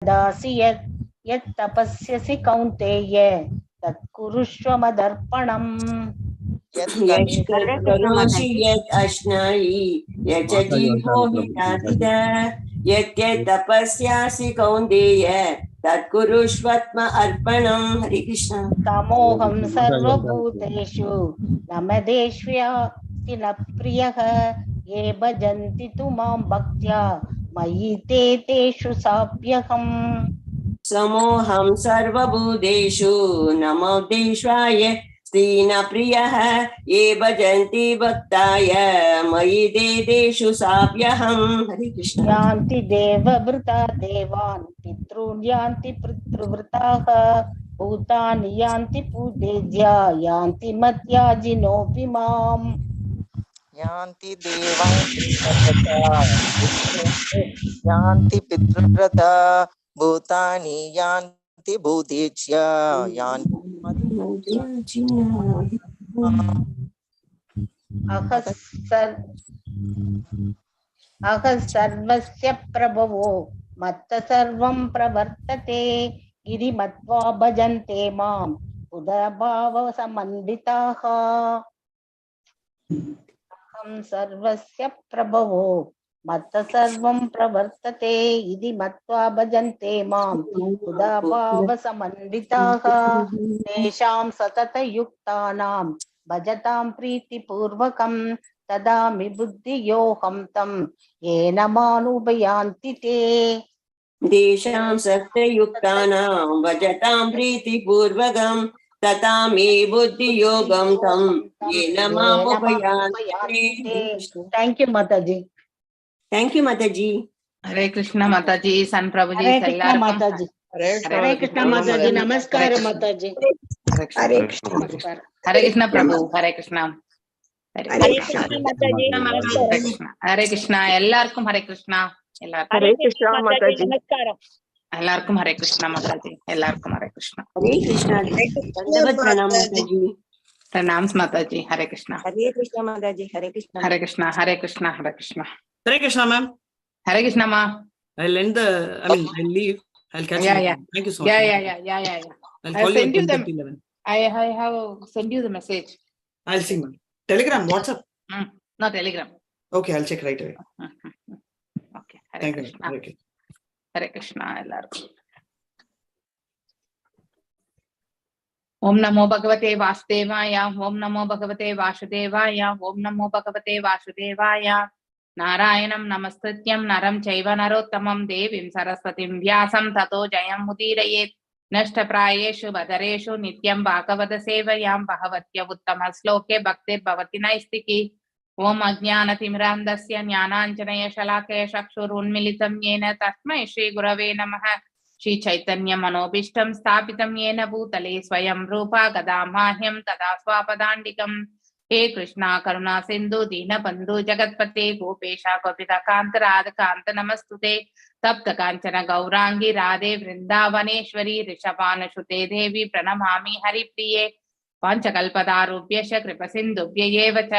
दासि यत् यत् तपस्यसि कौन्तेय तत्कुरुष्व मदर्पणम्। करोषि यत् अश्नायि यच्च जीवो हितातिदा यत् तपस्यासि कौन्तेय तत्कुरुष्वत्म अर्पणम्। हरे कृष्ण। तमोहं सर्वभूतेषु न मदेष्व्यास्ति न प्रियः ये भजन्ति तु मां भक्त्या मयि ते तेषु साप्यहम्। समोहं सर्वभूतेषु न मद्देष्वाय स्त्रीन प्रियः ये भजन्ति भक्ताय मयि देदेषु साप्यहम्। हरे कृष्ण। यान्ति देववृता देवान् पितॄन् यान्ति पितृवृताः भूतानि यान्ति पूजेज्या यान्ति मत्याजिनोऽपि माम्। यान्ति देवान् यान्ति पितृव्रता भूतानि यान्ति भूतेज्या यान्ति अहः सर्वस्य प्रभवो मत्तः सर्वं प्रवर्तते गिरिमत्वा भजन्ते माम् उदभावसमन्विताः। अहं सर्वस्य प्रभवो मत्तः सर्वं प्रवर्तते इति मत्वा भजन्ते माम् उदभावसमन्विताः। तेषां सततयुक्तानां भजतां प्रीतिपूर्वकं ददामि बुद्धियोऽहं तं येन मानुपयान्ति ते। तेषां सत्ययुक्तानां भजतां प्रीतिपूर्वकं तथा मे बुद्धियोगं तं येन मामुपयान्ति ते। थैंक यू माताजी। थैंक यू माताजी। हरे कृष्ण माताजी, सन प्रभुजी हरे कृष्ण एल्लार्क्कुम माताजी। हरे कृष्ण माताजी, नमस्कार माताजी। हरे कृष्ण नमस्कार। हरे कृष्ण प्रभु, हरे कृष्ण हरे कृष्ण माताजी नमस्कार। हरे कृष्ण हरे कृष्ण एल्लार्क्कुम हरे कृष्ण हरे कृष्ण माताजी नमस्कार। एल्लार्क्कुम हरे कृष्ण माताजी, एल्लार्क्कुम हरे कृष्ण। हरे कृष्ण। दंडवत प्रणाम माताजी। प्रणाम माताजी। हरे कृष्ण। हरे कृष्ण माताजी। हरे कृष्ण। हरे कृष्ण हरे कृष्ण हरे कृष्ण। हरे Krishna ma'am. Hare Krishna ma. I'll end the. I'll leave. I'll catch you. Yeah. Thank you so much. Yeah. I'll I call you send at you them. 10:11. I have sent you the message. I'll see, ma'am. Telegram, WhatsApp. No, Telegram. Okay, I'll check right away. Okay. Hare Thank Krishna. you. Okay. Hare Krishna ellarkum. ओम नमो भगवते वासुदेवाय। ओम नमो भगवते वासुदेवाय। ओम नमो भगवते वासुदेवाय। नारायणं नमस्तुत्यं नरं चैव नरोत्तमं देवीं सरस्वतीं व्यासं ततो जयं मुदीरयेत्। नष्टप्रायेषु बदरेषु नित्यं भागवत सेवयां भगवत्य उत्तम श्लोके भक्तिर्भवति नैष्टिकी। ओम अज्ञानतिमिरान्धस्य ज्ञानाञ्जनशलाकया चक्षुरुन्मीलितं येन तस्मै श्रीगुरवे नमः। श्री चैतन्य मनोभीष्टं स्थापितं येन भूतले स्वयं रूपा गदा माह्यं तदा स्वापदान्तिकम्। हे कृष्णा करुणा सिंधु दीनबन्धु जगत्पते गोपेशा गोपिकान्त राधकान्त नमस्तुते। तप्त कांचन गौरांगी राधे वृंदावनेश्वरी ऋषभानुसुते देवी प्रणमामि हरिप्रिये। पांचकल्पतारुभ्यश्च कृपसिन्धुभ्य च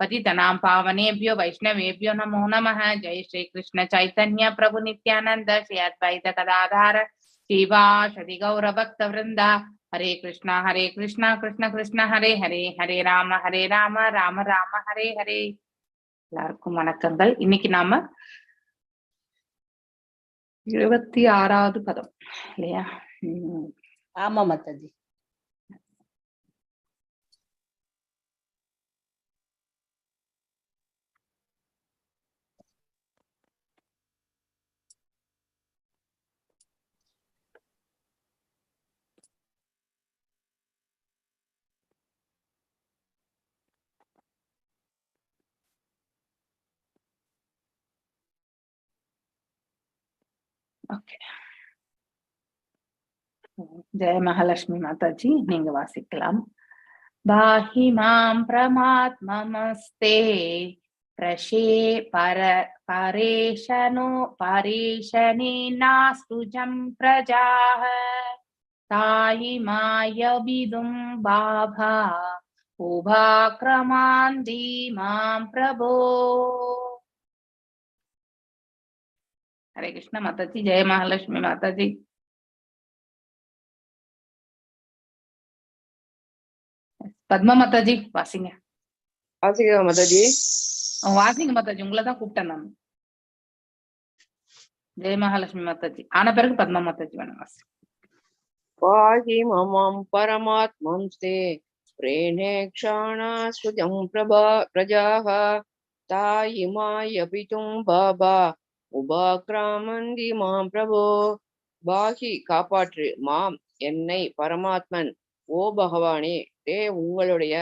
पतितनां पावनेभ्यो वैष्णवेभ्यो नमो नमः। जय श्री कृष्ण चैतन्य प्रभु नित्यानंद श्री अद्वैत गदाधर श्रीवासदि गौर भक्त वृंदा। हरे कृष्णा कृष्ण कृष्ण हरे हरे हरे राम राम राम हरे हरे। எல்லாருக்கும் வணக்கங்கள். இன்னைக்கு நாம 26வது பதம் இல்லையா? ஆமா மாதாஜி. ஓகே. जय महालक्ष्मी माताजी, நீங்க வாசிக்கலாம். बाहि मां प्रमात्ममस्ते प्रशे परेशने नास्तुजं प्रजाः तायि मायबिदुं बाभा उभाक्रमान्ति मां प्रभो। ஹரே கிருஷ்ண மாதாஜி. ஜெய மகாலட்சுமி மாதாஜி. பத்மா மாதாஜி வாசிங்க. மாதாஜி. வாசிங்க மாதாஜி, உங்களதான் கூப்பிட்டேன் நான். ஜெய மகாலட்சுமி மாதாஜி ஆன பிறகு பத்மா மாதாஜி வேணும் வாசி. பாஹி மமம் பரமாத்மம்ஸ்தே பிரேணேக்ஷாணா சுஜம் பிரஜாஹ தாயிமாயபிதும் பாபா உபாக்ராமந்தி மாம் பிரபோ. பாஹி காப்பாற்று, மாம் என்னை, பரமாத்மன் ஓ பகவானே, தே உங்களுடைய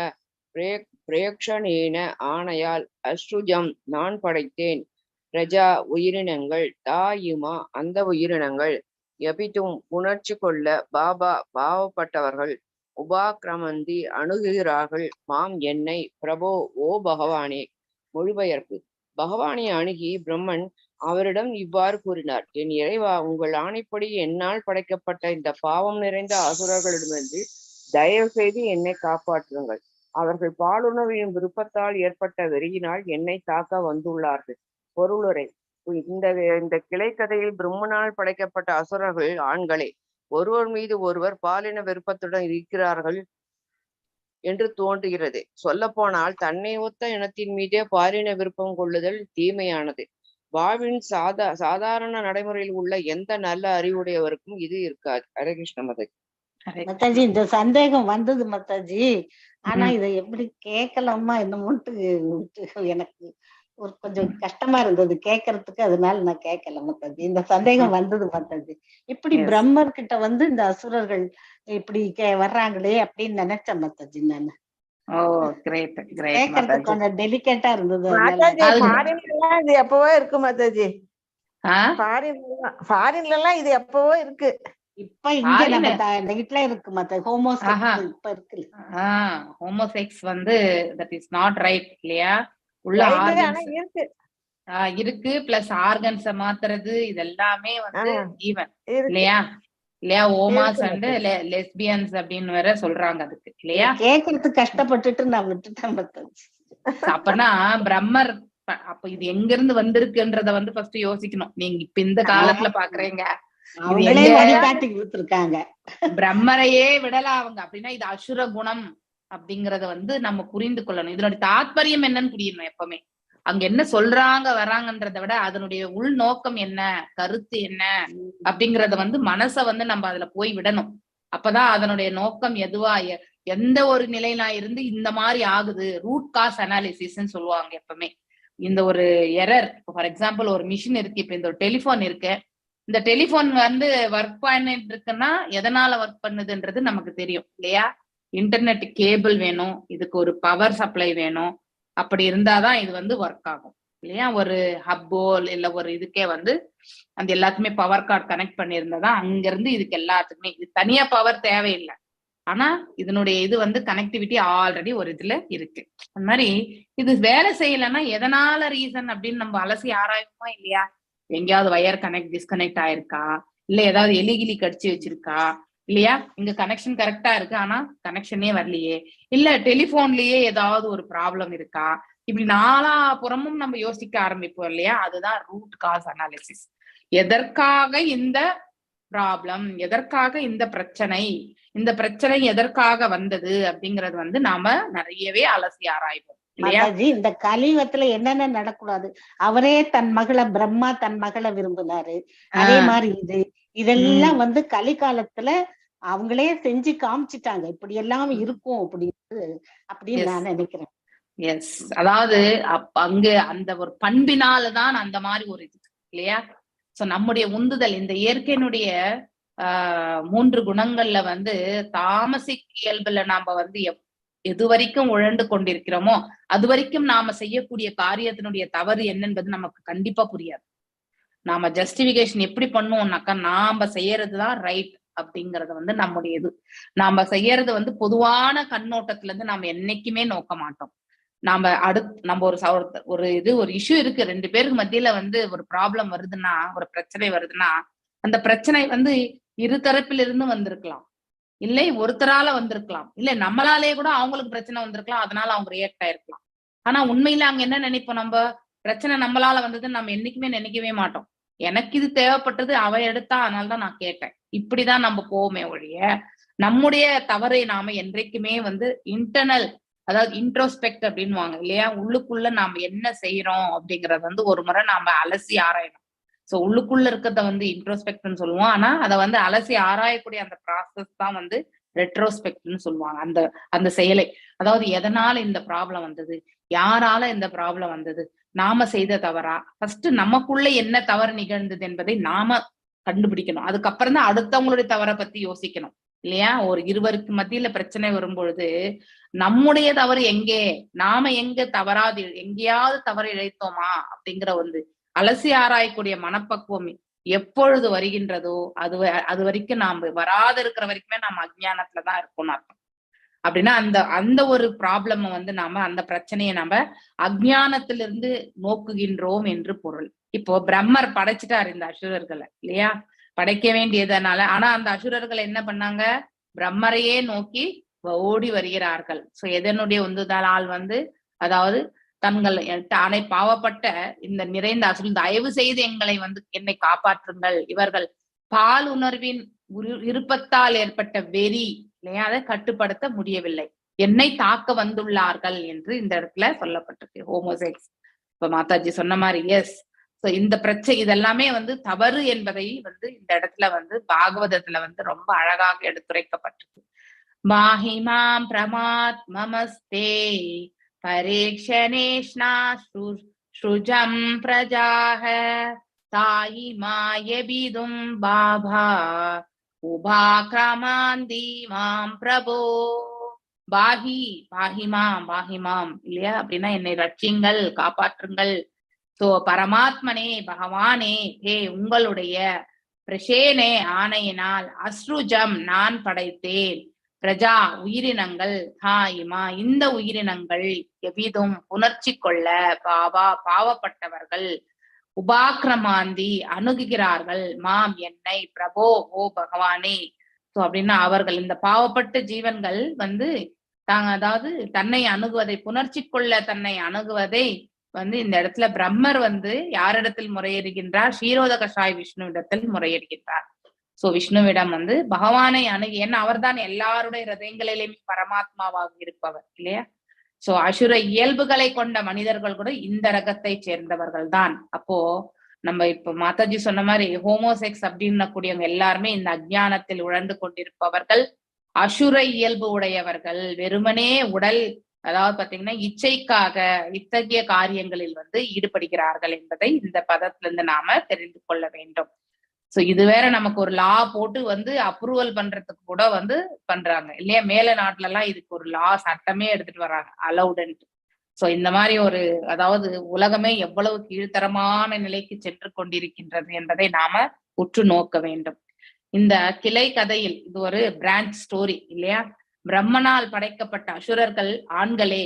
பிரேக்ஷணேன ஆணையால், அஸ்ருஜம் நான் படைத்தேன், பிரஜா உயிரினங்கள், தாயுமா அந்த உயிரினங்கள், எபிதும் உணர்ச்சி கொள்ள, பாபா பாவப்பட்டவர்கள், உபாக்கிரமந்தி அணுகுகிறார்கள், மாம் என்னை, பிரபோ ஓ பகவானே. மொழிபெயர்ப்பு. பகவானை அணுகி பிரம்மன் அவரிடம் இவ்வாறு கூறினார்: என் இறைவா, உங்கள் ஆணைப்படி என்னால் படைக்கப்பட்ட இந்த பாவம் நிறைந்த அசுரர்களிடமிருந்து தயவு செய்து என்னை காப்பாற்றுங்கள். அவர்கள் பாலுணர்வின் விருப்பத்தால் ஏற்பட்ட வெறியினால் என்னை தாக்க வந்துள்ளார்கள். பொருளுரை. இந்த கிளைக்கதையில் பிரம்மனால் படைக்கப்பட்ட அசுரர்கள் ஆண்களே. ஒருவர் மீது ஒருவர் பாலின விருப்பத்துடன் இருக்கிறார்கள் என்று தோன்றுகிறது. சொல்ல போனால் தன்னை ஒத்த இனத்தின் மீதே பாலின விருப்பம் கொள்ளுதல் தீமையானது. வாழ்வின் சாதாரண நடைமுறையில் உள்ள எந்த நல்ல அறிவுடையவருக்கும் இது இருக்காது. ஹரே கிருஷ்ண மாதாஜி. மாதாஜி, இந்த சந்தேகம் வந்தது மாதாஜி. ஆனா இதை எப்படி கேட்கலாமா என்னமோட்டு எனக்கு ஒரு கொஞ்சம் கஷ்டமா இருந்தது கேட்கறதுக்கு. அதனால நான் கேட்கல மாதாஜி. இந்த சந்தேகம் வந்தது மாதாஜி. இப்படி பிரம்மர் கிட்ட இந்த அசுரர்கள் இப்படி வர்றாங்களே அப்படின்னு நினைச்சேன் மாதாஜி. நானு கேட்கறதுக்கு கொஞ்சம் டெலிகேட்டா இருந்தது. இது எப்பவோ இருக்கு மாதாஜி. ஃபாரின்ல எல்லாம் இது எப்பவோ இருக்கு. இப்ப இங்க நம்ம வீட்ல இருக்கு மாதாஜி. ஹோமோசெக்ஸ் இப்ப இருக்கு. Homosex that is not right இல்லையா? உள்ள இருக்கு இருக்கு பிளஸ் ஆர்கன்ஸ மாத்துறது இதெல்லாமே ஈவன் இல்லையா? இல்லையா? ஓமாஸ் அண்ட் லெஸ்பியன்ஸ் அப்படின்னு வேற சொல்றாங்க அதுக்கு இல்லையா? கேட்கறதுக்கு கஷ்டப்பட்டுட்டு நான் விட்டுட்டேன். அப்பனா பிரம்மர் அப்ப இது எங்க இருந்து வந்திருக்குன்றத ஃபர்ஸ்ட் யோசிக்கணும். நீங்க இப்ப இந்த காலத்துல பாக்குறீங்க, வழிகாட்டி கொடுத்திருக்காங்க. பிரம்மரையே விடலாம் அவங்க அப்படின்னா இது அசுர குணம் அப்படிங்கறத நம்ம புரிந்து கொள்ளணும். இதனுடைய தாத்பரியம் என்னன்னு புரியணும். எப்பவுமே அங்க என்ன சொல்றாங்க வராங்கன்றத விட அதனுடைய உள் நோக்கம் என்ன, கருத்து என்ன அப்படிங்கறத மனச நம்ம அதுல போய் விடணும். அப்பதான் அதனுடைய நோக்கம் எதுவா எந்த ஒரு நிலையில இருந்து இந்த மாதிரி ஆகுது, ரூட் காஸ் அனாலிசிஸ்ன்னு சொல்லுவாங்க. எப்பவுமே இந்த ஒரு எரர், ஃபார் எக்ஸாம்பிள் ஒரு மிஷின் இருக்கு, இப்ப இந்த ஒரு டெலிபோன் இருக்கு, இந்த டெலிபோன் ஒர்க் பண்ணிட்டு இருக்குன்னா எதனால ஒர்க் பண்ணுதுன்றது நமக்கு தெரியும் இல்லையா? இன்டர்நெட் கேபிள் வேணும், இதுக்கு ஒரு பவர் சப்ளை வேணும், அப்படி இருந்தாதான் இது ஒர்க் ஆகும் இல்லையா? ஒரு ஹப்போ இல்ல ஒரு இதுக்கே அந்த எல்லாத்துக்குமே பவர் கார்டு கனெக்ட் பண்ணியிருந்தாதான் அங்க இருந்து இதுக்கு எல்லாத்துக்குமே இது தனியா பவர் தேவையில்லை. ஆனா இதனுடைய இது கனெக்டிவிட்டி ஆல்ரெடி ஒரு இதுல இருக்கு. அந்த மாதிரி இது வேலை செய்யலைன்னா எதனால ரீசன் அப்படின்னு நம்ம அலசி ஆராயுமா இல்லையா? எங்கேயாவது வயர் டிஸ்கனெக்ட் ஆயிருக்கா, இல்ல ஏதாவது எலிகிலி கடிச்சு வச்சிருக்கா இல்லையா? இங்க கனெக்ஷன் கரெக்டா இருக்கு ஆனா கனெக்ஷனே வரலையே, இல்ல டெலிபோன்லயே ஏதாவது ஒரு ப்ராப்ளம் இருக்கா, இப்படி நாலா புறமும் நம்ம யோசிக்க ஆரம்பிப்போம் இல்லையா? அதுதான் ரூட் காஸ் அனாலிசிஸ். எதற்காக இந்த ப்ராப்ளம், எதற்காக இந்த பிரச்சனை, இந்த பிரச்சனை எதற்காக வந்தது அப்படிங்கறது நாம நிறையவே அலசி ஆராய்வோம் இல்லையா? இந்த கலியுகத்துல என்னென்ன நடக்கூடாது, அவரே தன் மகளை பிரம்மா தன் மகளை விரும்பினாரு. அதே மாதிரி இதெல்லாம் கலிகாலத்துல அவங்களே செஞ்சு காமிச்சிட்டாங்க, இப்படி எல்லாம் இருக்கும் அப்படின்னு நான் நினைக்கிறேன். எஸ், அதாவது அங்க அந்த ஒரு பண்பினாலதான் அந்த மாதிரி ஒரு இது இல்லையா? சோ நம்முடைய உந்துதல் இந்த இயற்கையினுடைய 3 குணங்கள்ல தாமசிக் இயல்புல நாம எது வரைக்கும் உழண்டு கொண்டிருக்கிறோமோ அது வரைக்கும் நாம செய்யக்கூடிய காரியத்தினுடைய தவறு என்னன்றது நமக்கு கண்டிப்பா புரியாது. நாம ஜஸ்டிபிகேஷன் எப்படி பண்ணுவோம்னாக்கா, நாம செய்யறதுதான் ரைட் அப்படிங்கறத நம்முடைய இது நாம செய்யறது பொதுவான கண்ணோட்டத்துல இருந்து நாம என்னைக்குமே நோக்க மாட்டோம். நாம நம்ம ஒரு இஷ்யூ இருக்கு, 2 பேருக்கு மத்தியில ஒரு ப்ராப்ளம் வருதுன்னா, ஒரு பிரச்சனை வருதுன்னா, அந்த பிரச்சனை இரு தரப்பில இருந்து வந்திருக்கலாம், இல்லை ஒருத்தரால வந்திருக்கலாம், இல்ல நம்மளாலே கூட அவங்களுக்கு பிரச்சனை வந்திருக்கலாம், அதனால அவங்க ரியாக்ட் ஆயிருக்கலாம். ஆனா உண்மையில அங்க என்ன நினைப்போம், நம்ம பிரச்சனை நம்மளால வந்ததுன்னு நம்ம என்னைக்குமே நினைக்கவே மாட்டோம். எனக்கு இது தேவைப்பட்டது, அவ எடுத்தா, அதனாலதான் நான் கேட்டேன். இப்படிதான் நம்ம போவோமே ஒழிய நம்முடைய தவறை நாம என்றைக்குமே வந்து இன்டர்னல், அதாவது இன்ட்ரோஸ்பெக்ட் அப்படின்னுவாங்க இல்லையா, உள்ளுக்குள்ள நாம என்ன செய்யறோம் அப்படிங்கறத வந்து ஒரு முறை நாம அலசி ஆராயணும். சோ உள்ளுக்குள்ள இருக்கிறத வந்து இன்ட்ரோஸ்பெக்ட்னு சொல்லுவோம். ஆனா அதை வந்து அலசி ஆராயக்கூடிய அந்த ப்ராசஸ் தான் வந்து ரெட்ரோஸ்பெக்ட்னு சொல்லுவாங்க. அந்த அந்த செயலை, அதாவது எதனால இந்த ப்ராப்ளம் வந்தது, யாரால இந்த ப்ராப்ளம் வந்தது, நாம செய்த தவறா, ஃபர்ஸ்ட் நமக்குள்ள என்ன தவறு நிகழ்ந்தது என்பதை நாம கண்டுபிடிக்கணும். அதுக்கப்புறம் தான் அடுத்தவங்களுடைய தவறை பத்தி யோசிக்கணும் இல்லையா. ஒரு இருவருக்கு மத்தியில பிரச்சனை வரும்பொழுது நம்முடைய தவறு எங்கே, நாம எங்க தவறாது, எங்கேயாவது தவறு இழைத்தோமா அப்படிங்கிற வந்து அலசி ஆராயக்கூடிய மனப்பக்குவம் எப்பொழுது வருகின்றதோ அது வரைக்கும் நாம வராது இருக்கிற வரைக்குமே நாம அஜ்ஞானத்துலதான் இருக்கணும் அர்த்தம். அப்படின்னா அந்த அந்த ஒரு ப்ராப்ளம் வந்து நாம, அந்த பிரச்சனையை நாம அஜ்ஞானத்திலிருந்து நோக்குகின்றோம் என்று பொருள். இப்போ பிரம்மர் படைச்சிட்டாரு இந்த அசுரர்களை இல்லையா, படைக்க வேண்டியதனால. ஆனா அந்த அசுரர்கள் என்ன பண்ணாங்க, பிரம்மரையே நோக்கி ஓடி வருகிறார்கள். சோ எதனுடைய உந்துதலால் வந்து, அதாவது தங்கள் தானே பாவப்பட்ட இந்த நிறைந்த அசுரன், தயவு செய்து எங்களை வந்து என்னை காப்பாற்றுங்கள், இவர்கள் பால் உணர்வின் விருப்பத்தால் ஏற்பட்ட வெறி இல்லையா, அதை கட்டுப்படுத்த முடியவில்லை, என்னை தாக்க வந்துள்ளார்கள் என்று இந்த இடத்துல சொல்லப்பட்டிருக்கு. ஹோமோசெக்ஸ், இப்ப மாதாஜி சொன்ன மாதிரி எஸ். இந்த பிரச்சனை இதெல்லாமே வந்து தவறு என்பதை வந்து இந்த இடத்துல வந்து பாகவதத்துல வந்து ரொம்ப அழகாக எடுத்துரைக்கப்பட்டிருக்கு. மாஹிமாம் பிரமாத் மமஸ்தே பரேக்ஷனேஷ்னா ஸ்ருஜம் பிரஜாஹ தாயி மாயபிதும் பாபா உபாக்ரமாந்தி மாம் பிரபோ. பாஹி பாஹிமாம், பாஹிமாம் இல்லையா, அப்படின்னா என்னை ரட்சிங்கள், காப்பாற்றுங்கள். சோ பரமாத்மனே, பகவானே, ஹே உங்களுடைய பிரசேனே ஆணையினால், அஸ்ருஜம் நான் படைத்தேன், பிரஜா உயிரினங்கள், ஹாயிமா இந்த உயிரினங்கள், எவ்விதும் உணர்ச்சி கொள்ள, பாபா பாவப்பட்டவர்கள், உபாக்கிரமாந்தி அணுகுகிறார்கள், மாம் என்னை, பிரபோ ஓ பகவானே. சோ அப்படின்னா அவர்கள் இந்த பாவப்பட்ட ஜீவன்கள் வந்து தாங்க, அதாவது தன்னை அணுகுவதை, புணர்ச்சி கொள்ள தன்னை அணுகுவதை வந்து இந்த இடத்துல பிரம்மர் வந்து யாரிடத்தில் முறையிடுகின்றார், க்ஷீரோத கஷாய் விஷ்ணுவிடத்தில் முறையிடுகின்றார். சோ விஷ்ணுவிடம் வந்து பகவானை அணுகி, ஏன்னா அவர் தான் எல்லாருடைய ஹிருதயங்களிலுமே பரமாத்மாவாக இருப்பவர் இல்லையா. சோ அசுர இயல்புகளை கொண்ட மனிதர்கள் கூட இந்த ரகத்தை சேர்ந்தவர்கள் தான். அப்போ நம்ம இப்ப மாதாஜி சொன்ன மாதிரி ஹோமோசெக்ஸ் அப்படின்னு கூடியவங்க எல்லாருமே இந்த அஜ்ஞானத்தில் உழந்து கொண்டிருப்பவர்கள், அசுர இயல்பு உடையவர்கள், வெறுமனே உடல், அதாவது பாத்தீங்கன்னா இச்சைக்காக இத்தகைய காரியங்களில் வந்து ஈடுபடுகிறார்கள் என்பதை இந்த பதத்துல இருந்து நாம தெரிந்து கொள்ள வேண்டும். சோ இது வேற, நமக்கு ஒரு லா போட்டு வந்து அப்ரூவல் பண்றதுக்கு கூட வந்து பண்றாங்க இல்லையா, மேல நாட்டுல எல்லாம் இதுக்கு ஒரு லா சட்டமே எடுத்துட்டு வர்றாங்க, அலௌடன்ட். சோ இந்த மாதிரி ஒரு, அதாவது உலகமே எவ்வளவு கீழ்த்தரமான நிலைக்கு சென்று கொண்டிருக்கின்றது என்பதை நாம உற்று நோக்க வேண்டும். இந்த கிளை கதையில் இது ஒரு பிரான்ச் ஸ்டோரி இல்லையா. பிரம்மனால் படைக்கப்பட்ட அசுரர்கள் ஆண்களே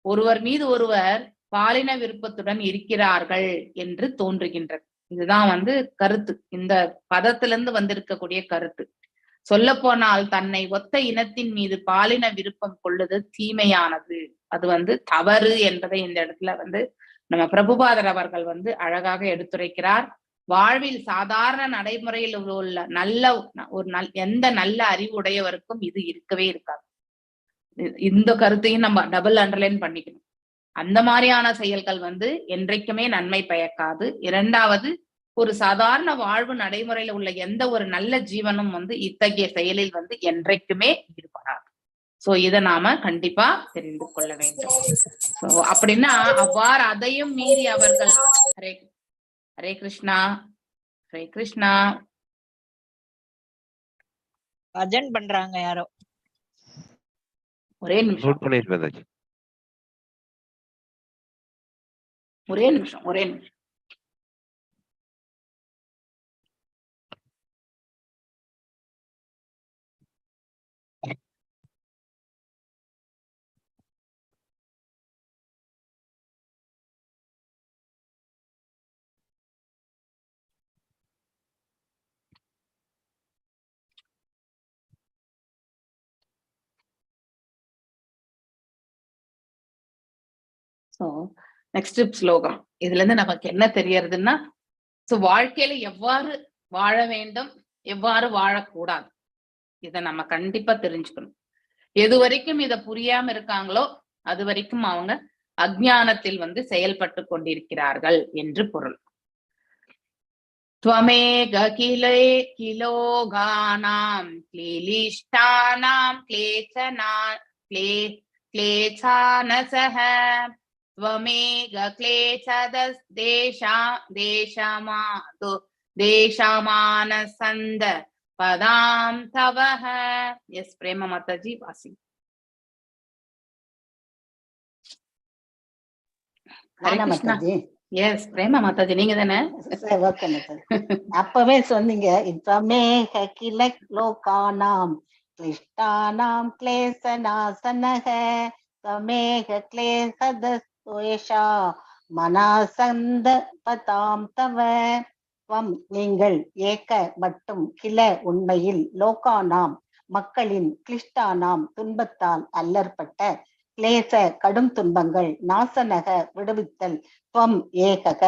ஒருவர் மீது ஒருவர் பாலின விருப்பத்துடன் இருக்கிறார்கள் என்று தோன்றுகின்றது. இதுதான் வந்து கருத்து, இந்த பதத்திலிருந்து வந்திருக்கக்கூடிய கருத்து. சொல்ல போனால் தன்னை ஒத்த இனத்தின் மீது பாலின விருப்பம் கொள்ளுது தீமையானது, அது வந்து தவறு என்பதை இந்த இடத்துல வந்து நம்ம பிரபுபாதர் அவர்கள் வந்து அழகாக எடுத்துரைக்கிறார். வாழ்வில் சாதாரண நடைமுறையில் உள்ள நல்ல ஒரு எந்த நல்ல அறிவுடையவருக்கும் இது இருக்கவே இருக்காது. இந்த கருத்தையும் நம்ம டபுள் அண்டர்லைன் பண்ணிக்கணும். அந்த மாதிரியான செயல்கள் வந்து என்றைக்குமே நன்மை பயக்காது. இரண்டாவது, ஒரு சாதாரண வாழ்வு நடைமுறையில உள்ள எந்த ஒரு நல்ல ஜீவனும் வந்து இத்தகைய செயலில் வந்து என்றைக்குமே ஈடுபடாது. சோ இதை நாம கண்டிப்பா தெரிந்து கொள்ள வேண்டும். சோ அப்படின்னா அவ்வாறு அதையும் மீறி அவர்கள், ஹரே ஹரே கிருஷ்ணா, ஹரே கிருஷ்ணா. பஜன் பண்றாங்க யாரோ, ஒரே நிமிஷம், ஒரே நிமிஷம், ஒரே நிமிஷம். சோ நெக்ஸ்ட் ஸ்லோகம், இதுல இருந்து நமக்கு என்ன தெரியறதுன்னா, சோ வாழ்க்கையில எவ்வாறு வாழ வேண்டும், எவ்வாறு வாழக்கூடாது, இத நம்ம கண்டிப்பா தெரிஞ்சுக்கணும். எது வரைக்கும் இத புரியாம இருக்காங்களோ அது வரைக்கும் அவங்க அஞ்ஞானத்தில் செயல்பட்டு கொண்டிருக்கிறார்கள் என்று பொருள். त्वमेक किलोगानां क्लीलिष्टानां क्लेचानसः त्वमेक देशमानसन्द पदां तवः. यस प्रेमा माताजी वासी. हरे कृष्णा. எஸ் பிரேமா மாதாஜி நீங்க தானே? ஓகே மாதாஜி. அப்பவே சொன்னீங்க இத்வமேக கில லோகானாம் கிளிஷ்டானாம் கிளேசநாசனஹ த்வமேக கிளேசதஸ்வேஷா மனாசந்த பதாம் தவ. நீங்கள் ஏக மட்டும் கில உண்மையில் லோகானாம் மக்களின் கிளிஷ்டானாம் துன்பத்தால் அல்லற்பட்ட கிளேச கடும் துன்பங்கள் நாசனக விடுவித்தல் துவம் ஏகக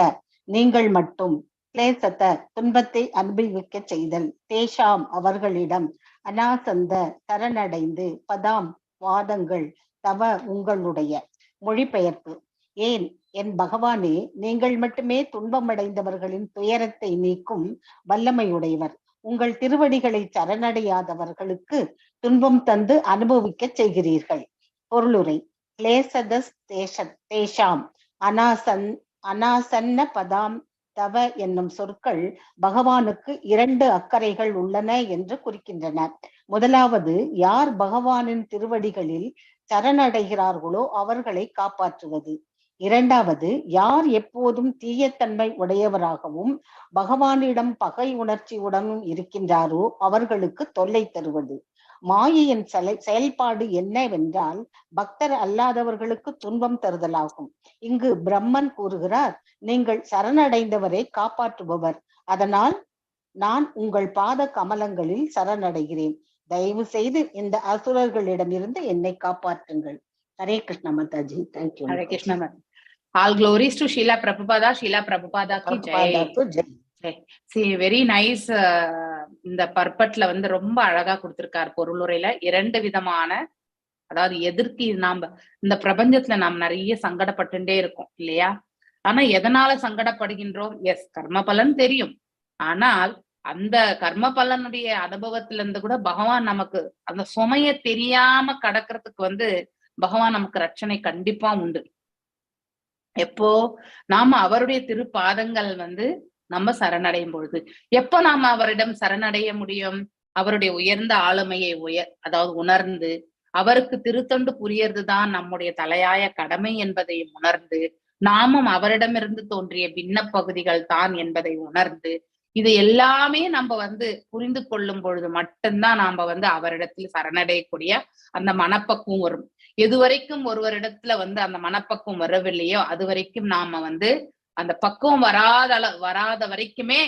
நீங்கள் மட்டும் கிளேசத்த துன்பத்தை அனுபவிக்க செய்தல் தேஷாம் அவர்களிடம் அனாசந்த சரணடைந்து பதாம் வாதங்கள் தவ உங்களுடைய. மொழிபெயர்ப்பு. ஏன் என் பகவானே, நீங்கள் மட்டுமே துன்பமடைந்தவர்களின் துயரத்தை நீக்கும் வல்லமையுடையவர். உங்கள் திருவடிகளை சரணடையாதவர்களுக்கு துன்பம் தந்து அனுபவிக்க செய்கிறீர்கள். பொருளுரை. கிளேசதஸ் தேஷாம் அனாசன்ன பதாம் தவ என்னும் சொற்கள் பகவானுக்கு 2 அக்கறைகள் உள்ளன என்று குறிக்கின்றன. முதலாவது, யார் பகவானின் திருவடிகளில் சரணடைகிறார்களோ அவர்களை காப்பாற்றுவது. இரண்டாவது, யார் எப்போதும் தீயத்தன்மை உடையவராகவும் பகவானிடம் பகை உணர்ச்சியுடனும் இருக்கின்றாரோ அவர்களுக்கு தொல்லை தருவது. மாயையின் செயல்பாடு என்னவென்றால் பக்தர் அல்லாதவர்களுக்கு துன்பம் தருதலாகும். இங்கு பிரம்மன் கூறுகிறார், நீங்கள் சரணடைந்தவரை காப்பாற்றுபவர், அதனால் நான் உங்கள் பாத கமலங்களில் சரணடைகிறேன். தயவு செய்து இந்த அசுரர்களிடமிருந்து என்னை காப்பாற்றுங்கள். Hare Krishna Mataji. Thank you. Hare Krishna. All glories to Srila Prabhupada. Srila Prabhupada கி ஜெய். Very nice. இந்த பர்பட்ல ரொம்ப அழகா கொடுத்திருக்காரு பொருளுரையில. 2 விதமான, அதாவது எதிர்க்கு நாம இந்த பிரபஞ்சத்துல நாம் நிறைய சங்கடப்பட்டுட்டே இருக்கோம் இல்லையா? ஆனா எதனால சங்கடப்படுகின்றோம்? எஸ், கர்ம பலன் தெரியும். ஆனால் அந்த கர்ம பலனுடைய அனுபவத்துல இருந்து கூட பகவான் நமக்கு அந்த சுமைய தெரியாம கடக்கிறதுக்கு பகவான் நமக்கு ரட்சணை கண்டிப்பா உண்டு. எப்போ நாம அவருடைய திருப்பாதங்கள் நம்ம சரணடையும் பொழுது. எப்ப நாம அவரிடம் சரணடைய முடியும்? அவருடைய உயர்ந்த ஆளுமையை அதாவது உணர்ந்து அவருக்கு திருத்தொண்டு புரியறதுதான் நம்முடைய தலையாய கடமை என்பதையும் உணர்ந்து, நாமும் அவரிடமிருந்து தோன்றிய பின்ன பகுதிகள் தான் என்பதை உணர்ந்து, இது எல்லாமே நம்ம புரிந்து கொள்ளும் பொழுது மட்டும்தான் நாம அவரிடத்தில் சரணடையக்கூடிய அந்த மனப்பக்குவம் வரும். எதுவரைக்கும் ஒருவரிடத்துல அந்த மனப்பக்குவம் வரவில்லையோ அது வரைக்கும் நாம அந்த பக்குவம் வராத வரைக்குமே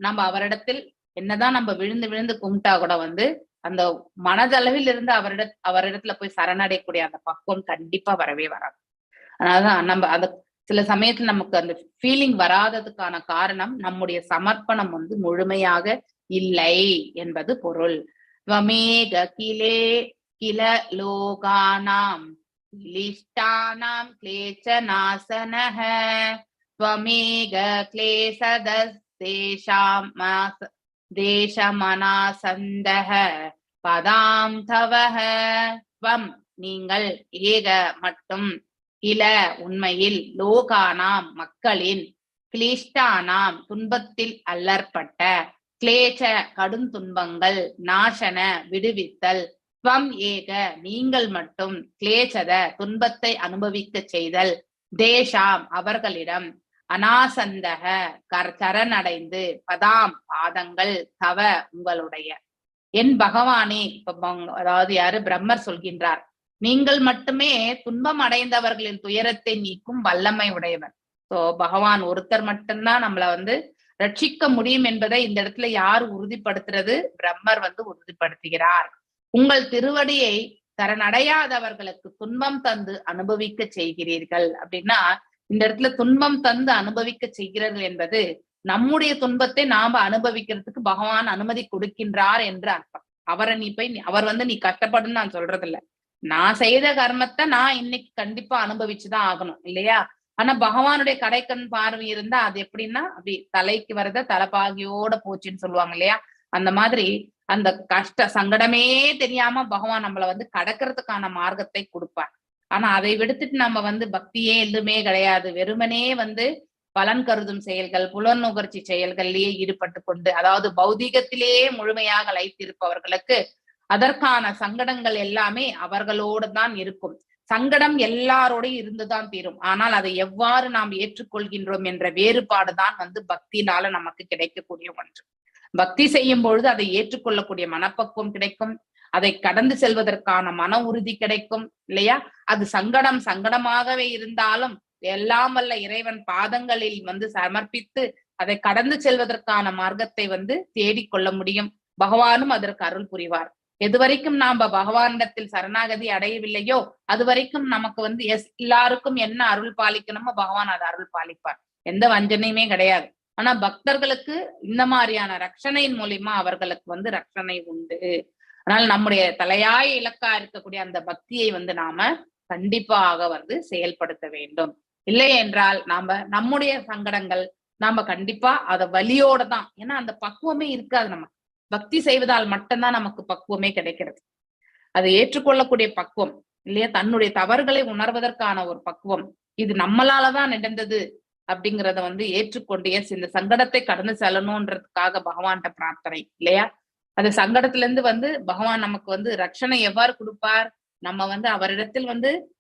நம்ம அவரிடத்தில் என்னதான் நம்ம விழுந்து விழுந்து கும்பிட்டா கூட அந்த மனதளவில் இருந்து அவரிடத்துல போய் சரணடையக்கூடிய அந்த பக்குவம் கண்டிப்பா வரவே வராது. அதனாலதான் நம்ம அந்த சில சமயத்துல நமக்கு அந்த ஃபீலிங் வராததுக்கான காரணம் நம்முடைய சமர்ப்பணம் முழுமையாக இல்லை என்பது பொருள். வமேக கில லோகானாம் கிளிஷ்டானாம் கிளேசநாசனஹ त्वमेग தேசமனாசந்தஹ பதாம் தவஹ. त्वம் நீங்கள் ஏக மட்டும் கில உண்மையில் லோகானாம் மக்களின் கிளிஷ்டானாம் துன்பத்தில் அல்லற்பட்ட கிளேச கடும் துன்பங்கள் நாசன விடுவித்தல் त्वம் ஏக நீங்கள் மட்டும் கிளேசத துன்பத்தை அனுபவிக்க செய்தல் தேஷாம் அவர்களிடம் அனாசந்தக சரணடைந்து பதாம் பாதங்கள் தவ உங்களுடைய. என் பகவானே, அதாவது யாரு? பிரம்மர் சொல்கின்றார், நீங்கள் மட்டுமே துன்பம் அடைந்தவர்களின் துயரத்தை நீக்கும் வல்லமை உடையவர். சோ பகவான் ஒருத்தர் மட்டும்தான் நம்மள ரட்சிக்க முடியும் என்பதை இந்த இடத்துல யார் உறுதிப்படுத்துறது? பிரம்மர் உறுதிப்படுத்துகிறார். உங்கள் திருவடியை சரணடையாதவர்களுக்கு துன்பம் தந்து அனுபவிக்க செய்கிறீர்கள் அப்படின்னா, இந்த இடத்துல துன்பம் தந்து அனுபவிக்க செய்கிறீர்கள் என்பது நம்முடைய துன்பத்தை நாம அனுபவிக்கிறதுக்கு பகவான் அனுமதி கொடுக்கின்றார் என்று அர்த்தம். அவரை நீ போய் அவர் நீ கஷ்டப்படுன்னு நான் சொல்றது இல்ல. நான் செய்த கர்மத்தை நான் இன்னைக்கு கண்டிப்பா அனுபவிச்சுதான் ஆகணும் இல்லையா? ஆனா பகவானுடைய கடைக்கண் பார்வை இருந்தா அது எப்படின்னா அப்படி தலைக்கு வரத தலைப்பாகியோட போச்சுன்னு சொல்லுவாங்க இல்லையா? அந்த மாதிரி அந்த கஷ்ட சங்கடமே தெரியாம பகவான் நம்மள கடக்கிறதுக்கான மார்க்கத்தை கொடுப்பார். ஆனா அதை விடுத்துட்டு நம்ம பக்தியே எதுவுமே கிடையாது, வெறுமனே பலன் கருதும் செயல்கள், புலனுகர்ச்சி செயல்கள்லயே ஈடுபட்டு கொண்டு, அதாவது பௌதிகத்திலேயே முழுமையாக லயித்திருப்பவர்களுக்கு அதற்கான சங்கடங்கள் எல்லாமே அவர்களோடு தான் இருக்கும். சங்கடம் எல்லாரோடையும் இருந்துதான் தீரும். ஆனால் அதை எவ்வாறு நாம் ஏற்றுக்கொள்கின்றோம் என்ற வேறுபாடுதான் பக்தினால நமக்கு கிடைக்கக்கூடிய ஒன்று. பக்தி செய்யும் பொழுது அதை ஏற்றுக்கொள்ளக்கூடிய மனப்பக்குவம் கிடைக்கும், அதை கடந்து செல்வதற்கான மன உறுதி கிடைக்கும் இல்லையா? அது சங்கடமாகவே இருந்தாலும் எல்லாம் வல்ல இறைவன் பாதங்களில் சமர்ப்பித்து அதை கடந்து செல்வதற்கான மார்க்கத்தை தேடிக்கொள்ள முடியும். பகவானும் அதற்கு அருள் புரிவார். எதுவரைக்கும் நாம பகவானிடத்தில் சரணாகதி அடையவில்லையோ அது வரைக்கும் நமக்கு எல்லாருக்கும் என்ன அருள் பாலிக்கணுமோ பகவான் அதை அருள் பாலிப்பார். எந்த வஞ்சனையுமே கிடையாது. ஆனா பக்தர்களுக்கு இந்த மாதிரியான ரட்சணையின் மூலியமா அவர்களுக்கு ரட்சணை உண்டு. அதனால நம்முடைய தலையாய இலக்கா இருக்கக்கூடிய அந்த பக்தியை நாம கண்டிப்பாக செயல்படுத்த வேண்டும். இல்லை என்றால் நம்முடைய சங்கடங்கள் நாம கண்டிப்பா அத வலியோட தான், ஏன்னா அந்த பக்குவமே இருக்காது. நம்ம பக்தி செய்வதால் மட்டும்தான் நமக்கு பக்குவமே கிடைக்கிறது. அதை ஏற்றுக்கொள்ளக்கூடிய பக்குவம் இல்லையா? தன்னுடைய தவறுகளை உணர்வதற்கான ஒரு பக்குவம், இது நம்மளாலதான் நடந்தது அப்படிங்கிறத ஏற்றுக்கொண்டு இந்த சங்கடத்தை கடந்து செல்லணும்ன்றதுக்காக பகவான்கிட்ட பிரார்த்தனை இல்லையா? அந்த சங்கடத்துல இருந்து பகவான் நமக்கு ரட்சணை எவ்வாறு கொடுப்பார்? நம்ம அவரிடத்தில்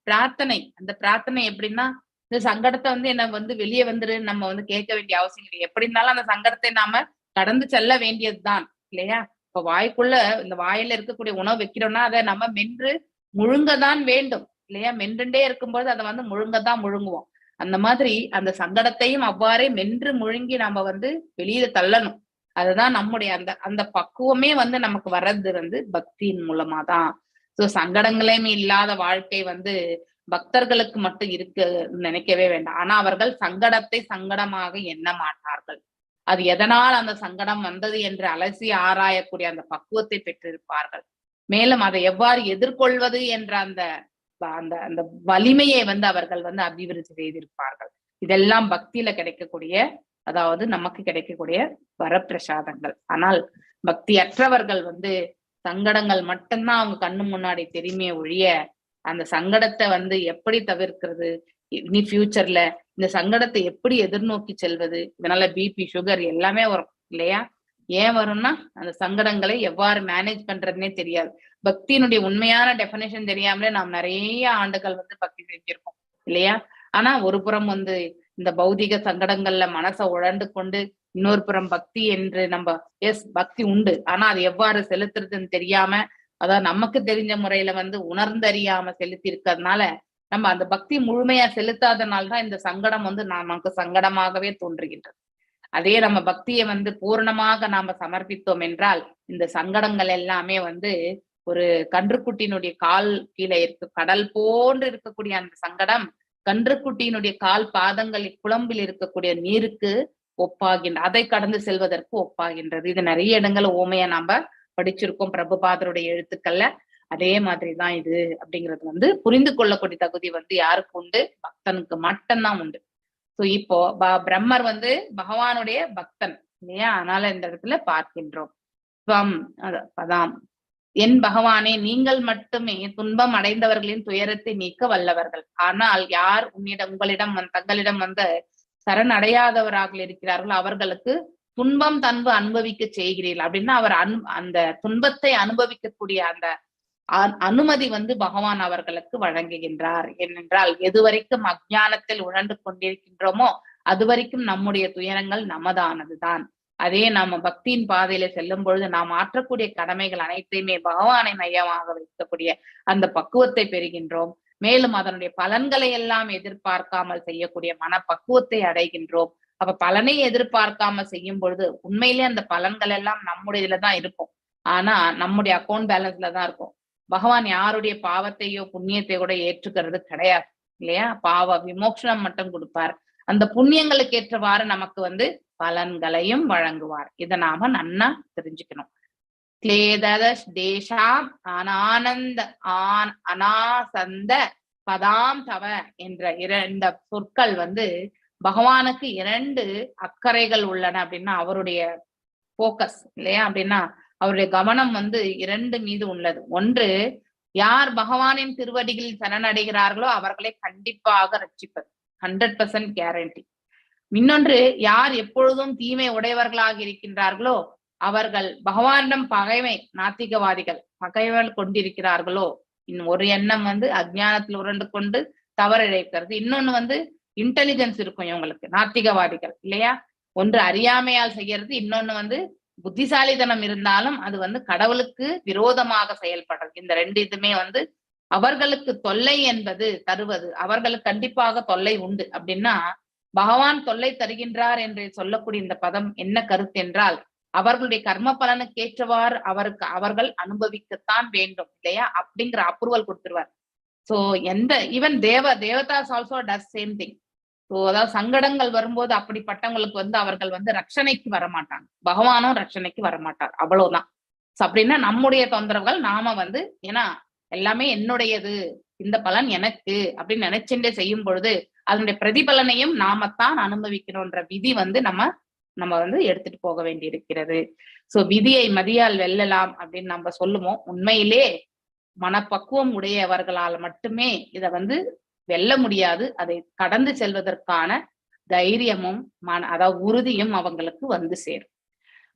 பிரார்த்தனை, அந்த பிரார்த்தனை எப்படின்னா இந்த சங்கடத்தை என்ன வெளியே வந்துரு நம்ம கேட்க வேண்டிய அவசியம் இல்லை. எப்படி இருந்தாலும் அந்த சங்கடத்தை நாம கடந்து செல்ல வேண்டியதுதான் இல்லையா? இப்ப வாய்க்குள்ள இந்த வாயில இருக்கக்கூடிய உணவு வைக்கிறோம்னா அதை நம்ம மென்று முழுங்கதான் வேண்டும் இல்லையா? மென்றுண்டே இருக்கும்போது அதை முழுங்கதான் முழுங்குவோம். அந்த மாதிரி அந்த சங்கடத்தையும் அவ்வாறே மென்று முழுங்கி நம்ம வெளியில தள்ளணும். அதுதான் நம்முடைய அந்த பக்குவமே நமக்கு வர்றது பக்தியின் மூலமா தான். சோ சங்கடங்களையுமே இல்லாத வாழ்க்கை பக்தர்களுக்கு மட்டும் இருக்கு நினைக்கவே வேண்டாம். ஆனா அவர்கள் சங்கடத்தை சங்கடமாக எண்ண மாட்டார்கள். அது எதனால் அந்த சங்கடம் வந்தது என்று அலசி ஆராயக்கூடிய அந்த பக்குவத்தை பெற்றிருப்பார்கள். மேலும் அதை எவ்வாறு எதிர்கொள்வது என்ற அந்த அந்த வலிமையை அவர்கள் அபிவிருத்தி செய்திருப்பார்கள். இதெல்லாம் பக்தியில கிடைக்கக்கூடிய, அதாவது நமக்கு கிடைக்கக்கூடிய வரப்பிரசாதங்கள். ஆனால் பக்தியற்றவர்கள் சங்கடங்கள் மட்டும்தான் அவங்க கண்ணு முன்னாடி தெரியுமே ஒழிய அந்த சங்கடத்தை எப்படி தவிர்க்கிறது, இனி ஃபியூச்சர்ல இந்த சங்கடத்தை எப்படி எதிர்நோக்கி செல்வது, இதனால பிபி சுகர் எல்லாமே வரும் இல்லையா? ஏன் வரும்னா அந்த சங்கடங்களை எவ்வாறு மேனேஜ் பண்றதுன்னே தெரியாது. பக்தியினுடைய உண்மையான டெபினேஷன் தெரியாமலே நாம் நிறைய ஆண்டுகள் பக்தி செஞ்சிருக்கோம் இல்லையா? ஆனா ஒரு புறம் இந்த பௌதிக சங்கடங்கள்ல மனசை உழண்டு கொண்டு, இன்னொரு புறம் பக்தி என்று நம்ம பக்தி உண்டு, ஆனா அது எவ்வாறு செலுத்துறதுன்னு தெரியாம, அதாவது நமக்கு தெரிஞ்ச முறையில உணர்ந்தறியாம செலுத்தி இருக்கிறதுனால நம்ம அந்த பக்தி முழுமையா செலுத்தாதனால்தான் இந்த சங்கடம் நமக்கு சங்கடமாகவே தோன்றுகின்றது. அதே நம்ம பக்தியை பூரணமாக நாம சமர்ப்பித்தோம் என்றால் இந்த சங்கடங்கள் எல்லாமே ஒரு கன்றுக்குட்டியினுடைய கால் கீழே கடல் போன்று இருக்கக்கூடிய அந்த சங்கடம் கன்றுக்குட்டியினுடைய கால் பாதங்களில் குழம்பில் இருக்கக்கூடிய நீருக்கு ஒப்பாகின்ற, அதை கடந்து செல்வதற்கு ஒப்பாகின்றது. இது நிறைய இடங்கள்ல ஓமையா நாம படிச்சிருக்கோம் பிரபுபாதருடைய எழுத்துக்கள்ல. அதே மாதிரிதான் இது அப்படிங்கிறது புரிந்து கொள்ளக்கூடிய தகுதி யாருக்கு உண்டு? பக்தனுக்கு மட்டும்தான் உண்டு. சோ இப்போ பிரம்மர் பகவானுடைய பக்தன் இல்லையா? அதனால இந்த இடத்துல பார்க்கின்றோம். அதான் என் பகவானே, நீங்கள் மட்டுமே துன்பம் அடைந்தவர்களின் துயரத்தை நீக்க வல்லவர்கள். ஆனால் யார் உங்களிடம் தங்களிடம் சரண் அடையாதவராக இருக்கிறார்கள் அவர்களுக்கு துன்பம் தன்பு அனுபவிக்க செய்கிறீர்கள் அப்படின்னா அவர் அந்த துன்பத்தை அனுபவிக்கக்கூடிய அந்த அனுமதி பகவான் அவர்களுக்கு வழங்குகின்றார். ஏனென்றால் எதுவரைக்கும் அஞ்ஞானத்தில் உழண்டு கொண்டிருக்கின்றோமோ அது வரைக்கும் நம்முடைய துயரங்கள் நமதானதுதான். அதே நாம பக்தியின் பாதையில செல்லும் பொழுது நாம் ஆற்றக்கூடிய கடமைகள் அனைத்தையுமே பகவானை மையமாக வைக்கக்கூடிய அந்த பக்குவத்தை பெறுகின்றோம். மேலும் அதனுடைய பலன்களை எல்லாம் எதிர்பார்க்காமல் செய்யக்கூடிய மனப்பக்குவத்தை அடைகின்றோம். அப்ப பலனை எதிர்பார்க்காம செய்யும் பொழுது உண்மையிலே அந்த பலன்கள் எல்லாம் நம்முடைய இதுலதான் இருக்கும், ஆனா நம்முடைய அக்கௌண்ட் பேலன்ஸ்ல தான் இருக்கும். பகவான் யாருடைய பாவத்தையோ புண்ணியத்தையோ கூட ஏற்றுக்கிறது கிடையாது இல்லையா? பாவ விமோசனம் மட்டும் கொடுப்பார். அந்த புண்ணியங்களுக்கு ஏற்றவாறு நமக்கு வந்து பலன்களையும் வழங்குவார். இதை நாம நன்னா தெரிஞ்சுக்கணும். கிளேததஷ் தேசாம் அனானந்த அனாசந்த பதாம் தவ என்ற இந்த சொற்கள் வந்து பகவானுக்கு 2 அக்கறைகள் உள்ளன அப்படின்னா அவருடைய போக்கஸ் இல்லையா, அப்படின்னா அவருடைய கவனம் வந்து 2 மீது உள்ளது. ஒன்று, யார் பகவானின் திருவடிகளில் சரணடைகிறார்களோ அவர்களை கண்டிப்பாக ரட்சிப்பது, 100% கேரண்டி. இன்னொன்று, யார் எப்பொழுதும் தீமை உடையவர்களாக இருக்கின்றார்களோ அவர்கள் பகவானிடம் பகைமை, நாத்திகவாதிகள் பகைவர்கள் கொண்டிருக்கிறார்களோ, ஒரு எண்ணம் வந்து அஜ்ஞானத்தில் உருண்டு கொண்டு தவறிழைக்கிறது, இன்னொன்னு வந்து இன்டெலிஜென்ஸ் இருக்கும் இவங்களுக்கு, நாத்திகவாதிகள் இல்லையா. ஒன்று அறியாமையால் செய்யறது, இன்னொன்னு வந்து புத்திசாலித்தனம் இருந்தாலும் அது வந்து கடவுளுக்கு விரோதமாக செயல்படுறது. இந்த 2 இதுமே வந்து அவர்களுக்கு தொல்லை என்பது தருவது, அவர்களுக்கு கண்டிப்பாக தொல்லை உண்டு. அப்படின்னா பகவான் தொல்லை தருகின்றார் என்று சொல்லக்கூடிய இந்த பதம் என்ன கருத்து என்றால், அவர்களுடைய கர்ம பலனுக்கு ஏற்றவாறு அவர்கள் அனுபவிக்கத்தான் வேண்டும் இல்லையா, அப்படிங்கிற அப்ரூவல் கொடுத்துருவார். So even Devadas also does same thing. So அதாவது சங்கடங்கள் வரும்போது அப்படிப்பட்டவங்களுக்கு வந்து அவர்கள் வந்து ரட்சணைக்கு வரமாட்டாங்க, பகவானும் ரட்சணைக்கு வரமாட்டார், அவ்வளவுதான். அப்படின்னா நம்முடைய தொந்தரவுகள் நாம வந்து, ஏன்னா எல்லாமே என்னுடையது, இந்த பலன் எனக்கு அப்படின்னு நினைச்சுட்டே செய்யும் பொழுது அதனுடைய பிரதிபலனையும் நாமத்தான் அனுபவிக்கணும்ன்ற விதி வந்து நம்ம வந்து எடுத்துட்டு போக வேண்டி இருக்கிறது. சோ விதியை மதியால் வெல்லலாம் அப்படின்னு நம்ம சொல்லுவோம். உண்மையிலே மனப்பக்குவம் உடையவர்களால் மட்டுமே இதை வந்து வெல்ல முடியாது. அதை கடந்து செல்வதற்கான தைரியமும் அதாவது உறுதியும் அவங்களுக்கு வந்து சேரும்.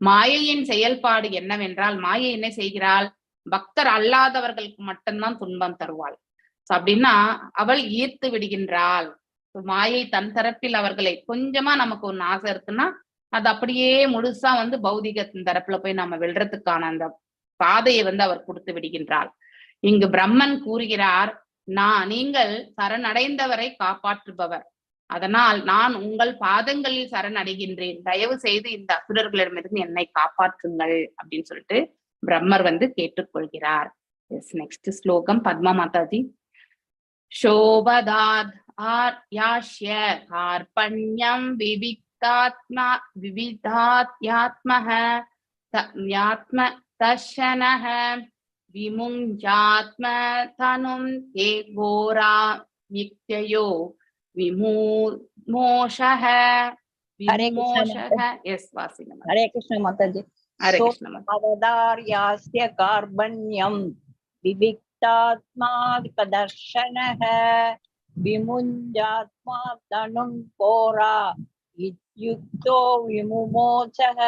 மாயையின் செயல்பாடு என்னவென்றால், மாயை என்ன செய்கிறாள், பக்தர் அல்லாதவர்களுக்கு மட்டும்தான் துன்பம் தருவாள். அப்படின்னா அவள் ஈர்த்து விடுகின்றாள். மாயை தன் தரப்பில் அவர்களை கொஞ்சமா நமக்கு ஒண்ணு ஆசை இருக்குன்னா அது அப்படியே முழுசா வந்து பௌதிக தரப்புல போய் நம்ம வெல்றதுக்கான அந்த பாதையை வந்து அவர் கொடுத்து விடுகின்றாள். இங்கு பிரம்மன் கூறுகிறார், நீங்கள் சரணடைந்தவரை காப்பாற்றுபவர், அதனால் நான் உங்கள் பாதங்களில் சரணடைகின்றேன், தயவு செய்து இந்த அசுரர்களிடமிருந்து என்னை காப்பாற்றுங்கள் அப்படின்னு சொல்லிட்டு பிரம்மர் வந்து கேட்டுக்கொள்கிறார். நெக்ஸ்ட் ஸ்லோகம் பத்மா மாதாஜி. சோபதாத் யாஷ்ய கார்பண்யம் விவிதாத்யாத்மஹ தர்ஷனஹ விமுஞ்சாத்ம தனும் தே கோரா நித்யயோ விமோஷஹ. எஸ் வாசிங்க. ஹரே கிருஷ்ண மாதாஜி. ஹரே கிருஷ்ண மாதாஜி. அவதார்யாஸ்ய கார்பண்யம் விவிக்தாத்மாதிகதர்ஷனஹ விமுஞ்சாத்மா தனும் கோரா இத்யுக்தோ விமுமோசஹ.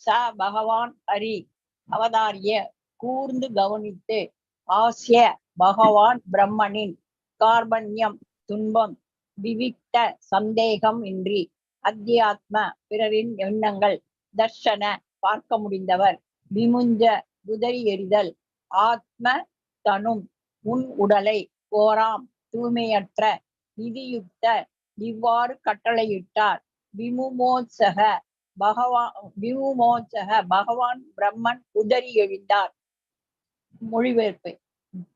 ச பகவான் ஹரி அவதாரிய கூர்ந்து கவனித்து, ஆசிய பகவான் பிரம்மனின், கார்பண்யம் துன்பம், விவிக்த சந்தேகம் இன்றி, அத்தியாத்ம பிறரின் எண்ணங்கள், தர்ஷன பார்க்க முடிந்தவர், விமுஞ்ச குதறி எறிதல், ஆத்ம தனும் உன் உடலை, கோராம் தூய்மையற்ற, விதியுக்த இவ்வாறு கட்டளையிட்டார், விமுமோத்சக பகவான் பிரம்மன் உதறி எழுந்தார். மொழிபெயர்ப்பு.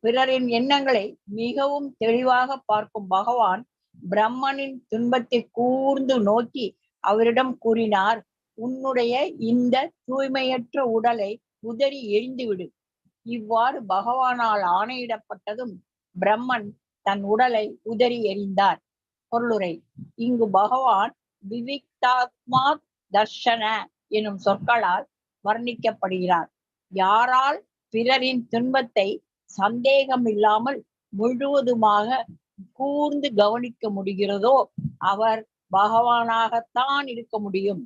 பிறரின் எண்ணங்களை மிகவும் தெளிவாக பார்க்கும் பகவான் பிரம்மனின் துன்பத்தை கூர்ந்து நோக்கி அவரிடம் கூறினார், உன்னுடைய இந்த தூய்மையற்ற உடலை உதறி எரிந்துவிடு. இவ்வாறு பகவானால் ஆணையிடப்பட்டதும் பிரம்மன் தன் உடலை உதறி எறிந்தார். பொருளுரை. இங்கு பகவான் விவிக்தாத்மா தர்ஷன எனும் சொற்களால் வர்ணிக்கப்படுகிறார். யாரால் பிறரின் துன்பத்தை சந்தேகம் இல்லாமல் முழுவதுமாக கூர்ந்து கவனிக்க முடிகிறதோ அவர் பகவானாகத்தான் இருக்க முடியும்.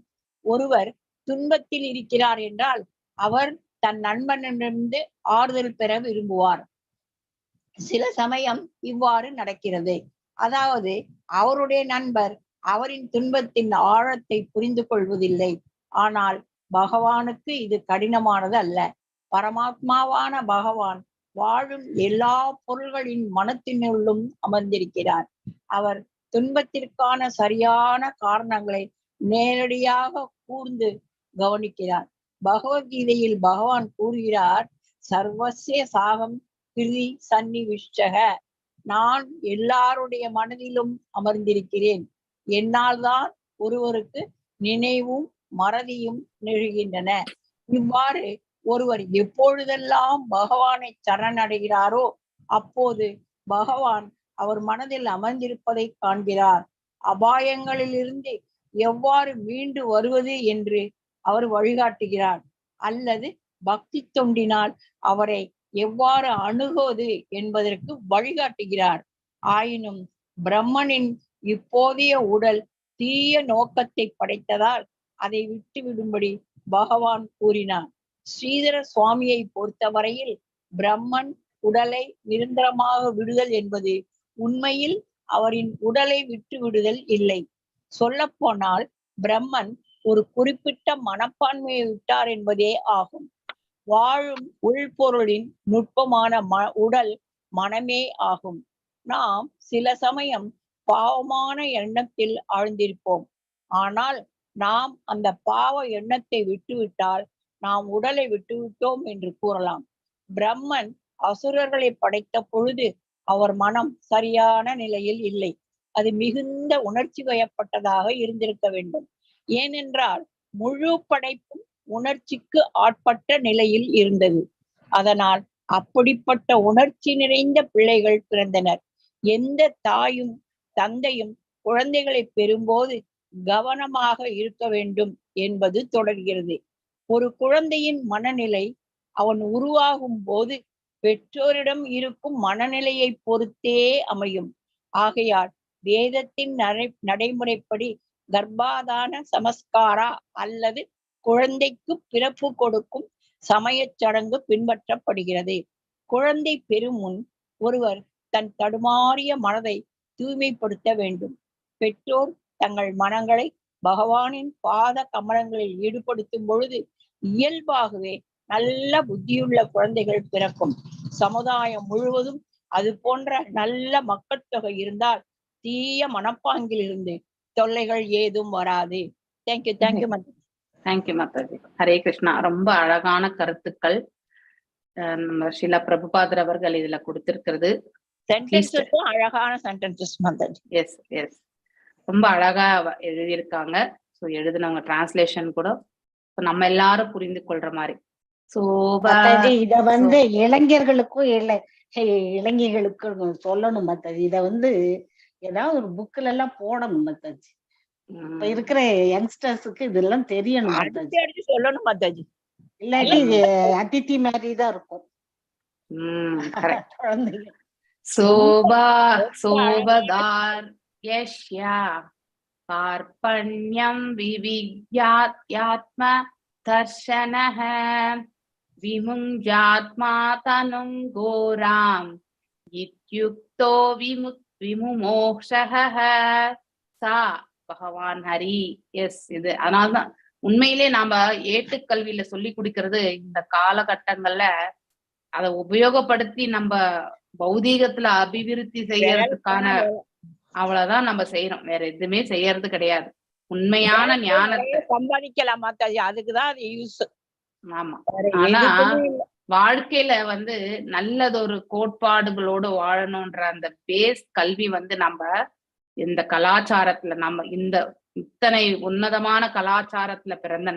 ஒருவர் துன்பத்தில் இருக்கிறார் என்றால் அவர் தன் நண்பனிடமிருந்து ஆறுதல் பெற விரும்புவார். சில சமயம் இவ்வாறு நடக்கிறது. அதாவது அவருடைய நண்பர் அவரின் துன்பத்தின் ஆழத்தை புரிந்து கொள்வதில்லை. ஆனால் பகவானுக்கு இது கடினமானது அல்ல. பரமாத்மாவான பகவான் வாழும் எல்லா பொருள்களின் மனத்தினுள்ளும் அமர்ந்திருக்கிறார். அவர் துன்பத்திற்கான சரியான காரணங்களை நேரடியாக கூர்ந்து கவனிக்கிறார். பகவத்கீதையில் பகவான் கூறுகிறார், சர்வசிய சாகம் கிருதி சன்னிவிஷ்டக, நான் எல்லாருடைய மனதிலும் அமர்ந்திருக்கிறேன். என்னால்தான் ஒருவருக்கு நினைவும் மறதியும் நிகழ்கின்றன. இவ்வாறு ஒருவர் எப்பொழுதெல்லாம் பகவானை சரணடைகிறாரோ அப்போது பகவான் அவர் மனதில் அமர்ந்திருப்பதை காண்கிறார். அபாயங்களிலிருந்து எவ்வாறு மீண்டு வருவது என்று அவர் வழிகாட்டுகிறார். அல்லது பக்தி தொண்டினால் அவரை எவ்வாறு அணுகுவது என்பதற்கு வழிகாட்டுகிறார். ஆயினும் பிரம்மனின் இப்போதைய உடல் தீய நோக்கத்தை படைத்ததால் அதை விட்டுவிடும்படி பகவான் கூறினார். ஸ்ரீதர சுவாமியை பொறுத்தவரையில் பிரம்மன் உடலை நிரந்தரமாக விடுதல் என்பது உண்மையில் அவரின் உடலை விட்டு விடுதல் இல்லை. சொல்ல போனால் பிரம்மன் ஒரு குறிப்பிட்ட மனப்பான்மையை விட்டார் என்பதே ஆகும். வாழும் உள்பொருளின் நுட்பமான உடல் மனமே ஆகும். நாம் சில சமயம் பாவமான எண்ணத்தில் ஆழ்ந்திருப்போம். ஆனால் நாம் அந்த பாவ எண்ணத்தை விட்டுவிட்டால் நாம் உடலை விட்டுவிட்டோம் என்று கூறலாம். பிரம்மன் அசுரர்களை படைத்த பொழுது அவர் மனம் சரியான நிலையில் இல்லை. அது மிகுந்த உணர்ச்சி வயப்பட்டதாக இருந்திருக்க வேண்டும். ஏனென்றால் முழு படைப்பும் உணர்ச்சிக்கு ஆட்பட்ட நிலையில் இருந்தது. அதனால் அப்படிப்பட்ட உணர்ச்சி நிறைந்த பிள்ளைகள் பிறந்தனர். எந்த தாயும் தந்தையும் குழந்தைகளை பெறும்போது கவனமாக இருக்க வேண்டும் என்பது தொடர்கிறது. ஒரு குழந்தையின் மனநிலை அவன் உருவாகும் போது பெற்றோரிடம் இருக்கும் மனநிலையை பொறுத்தே அமையும். ஆகையால் வேதத்தின் நடைமுறைப்படி கர்ப்பாதான சமஸ்காரா அல்லது குழந்தைக்கு பிறப்பு கொடுக்கும் சமயச் சடங்கு பின்பற்றப்படுகிறது. குழந்தை பெறும் முன் ஒருவர் தன் தடுமாறிய மனதை தூய்மைப்படுத்த வேண்டும். பெற்றோர் தங்கள் மனங்களை பகவானின் பாத கமலங்களில் ஈடுபடுத்தும் பொழுது இயல்பாகவே நல்ல புத்தியுள்ள குழந்தைகள் பிறக்கும். சமுதாயம் முழுவதும் அது போன்ற நல்ல மக்கள் தொகை இருந்தால் தீய மனப்பாங்கில் இருந்து தொல்லைகள் ஏதும் வராது. Thank you thank you thank you Mataji. Hare Krishna. ரொம்ப அழகான கருத்துக்கள் நம்ம ஸ்ரீலா பிரபுபாதர் அவர்கள் இதுல கொடுத்திருக்கிறது. சென்டென்சஸும் அழகான சென்டென்சஸ் மாதாஜி. எஸ் எஸ், ரொம்ப அழகா எழுதியிருக்காங்க. ஸோ எழுதினவங்க டிரான்ஸ்லேஷன் கூட நம்ம எல்லாரும் புரிந்து கொள்ற மாதிரி. ஸோ இத இளைஞர்களுக்கும் இளைஞர்களுக்கும் சொல்லணும் மாதாஜி. இத ஏதாவது ஒரு புக்ல எல்லாம் போடணும் மாதாஜி. இப்ப இருக்கிற யங்ஸ்டர்ஸுக்கு இதெல்லாம் தெரியணும் மாதாஜி. சொல்லணும் மாதாஜி. இல்லாட்டி அதித்தி மாதிரி தான் இருக்கும் குழந்தைங்க. சோபதார் யஷ்யா கார்பண்யம் விவிக்யாத்ம தர்ஷனஹ விமுஞ்சாத்மா தனும் கோராம் இத்யுக்தோ விமுமோக்ஷஹ சா பகவான் ஹரி. எஸ், இது அதனால்தான் உண்மையிலே நாம ஏட்டுக்கல்வியில சொல்லி கொடுக்கிறது இந்த காலகட்டங்கள்ல அதை உபயோகப்படுத்தி நம்ம பௌதீகத்துல அபிவிருத்தி செய்யறதுக்கான அவ்வளவுதான் நம்ம செய்யறோம். வேற எதுவுமே செய்யறது கிடையாது. உண்மையான ஞானத்தை சம்பாதிக்கலாம் மாதாஜி, அதுக்குதான் அது யூஸ். ஆமா, ஆனா வாழ்க்கையில நல்லதொரு கோட்பாடுகளோடு வாழணும்ன்ற அந்த பேஸ் கல்வி நம்ம இந்த கலாச்சாரத்துல நம்ம இந்த இத்தனை உன்னதமான கலாச்சாரத்துல பிறந்த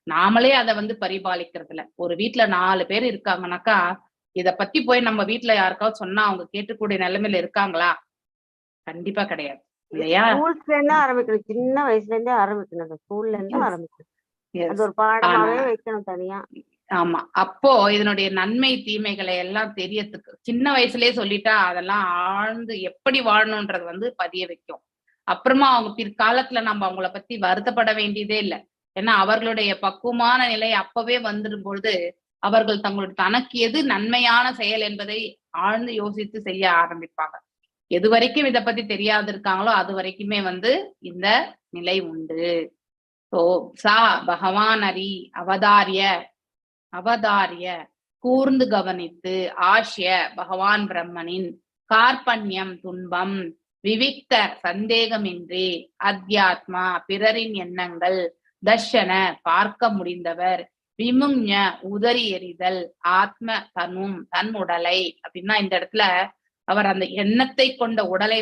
நாமளே அதை பரிபாலிக்கிறது இல்ல. ஒரு வீட்டுல 4 பேர் இருக்காங்கன்னாக்கா இத பத்தி போய் நம்ம வீட்டுல யாருக்காவது சொன்னா அவங்க கேட்டுக்கூடிய நிலைமையில இருக்காங்களா? கண்டிப்பா கிடையாது, இல்லையா? ஸ்கூல்ஸ்ல இருந்து ஆரம்பிக்கணும், சின்ன வயசுல இருந்தே ஆரம்பிக்கணும். ஸ்கூல்ல இருந்து ஆரம்பிக்கணும், அது ஒரு பாடமாவே வைக்கணும் தனியா. ஆமா, அப்போ இதனுடைய நன்மை தீமைகளை எல்லாம் தெரியறதுக்கு சின்ன வயசுலயே சொல்லிட்டா அதெல்லாம் ஆழ்ந்து எப்படி வாழணும்ன்றது பதிய வைக்கும். அப்புறமா அவங்க பிற்காலத்துல நம்ம அவங்கள பத்தி வருத்தப்பட வேண்டியதே இல்லை. ஏன்னா அவர்களுடைய பக்குவமான நிலை அப்பவே வந்துடும் பொழுது அவர்கள் தனக்கு எது நன்மையான செயல் என்பதை ஆழ்ந்து யோசித்து செய்ய ஆரம்பிப்பாங்க. எது வரைக்கும் இதை பத்தி தெரியாது இருக்காங்களோ அது வரைக்குமே இந்த நிலை உண்டு. சோ சா பகவான் ஹரி அவதாரிய கூர்ந்து கவனித்து ஆஷ்ய பகவான் பிரம்மனின் கார்பண்யம் துன்பம் விவிக்த சந்தேகமின்றி அத்தியாத்மா பிறரின் எண்ணங்கள் தர்ஷன பார்க்க முடிந்தவர் விமுஞ்ஞ உதறி எறிதல் ஆத்ம தனும் தன் உடலை அப்படின்னா இந்த இடத்துல அவர் அந்த எண்ணத்தை கொண்ட உடலை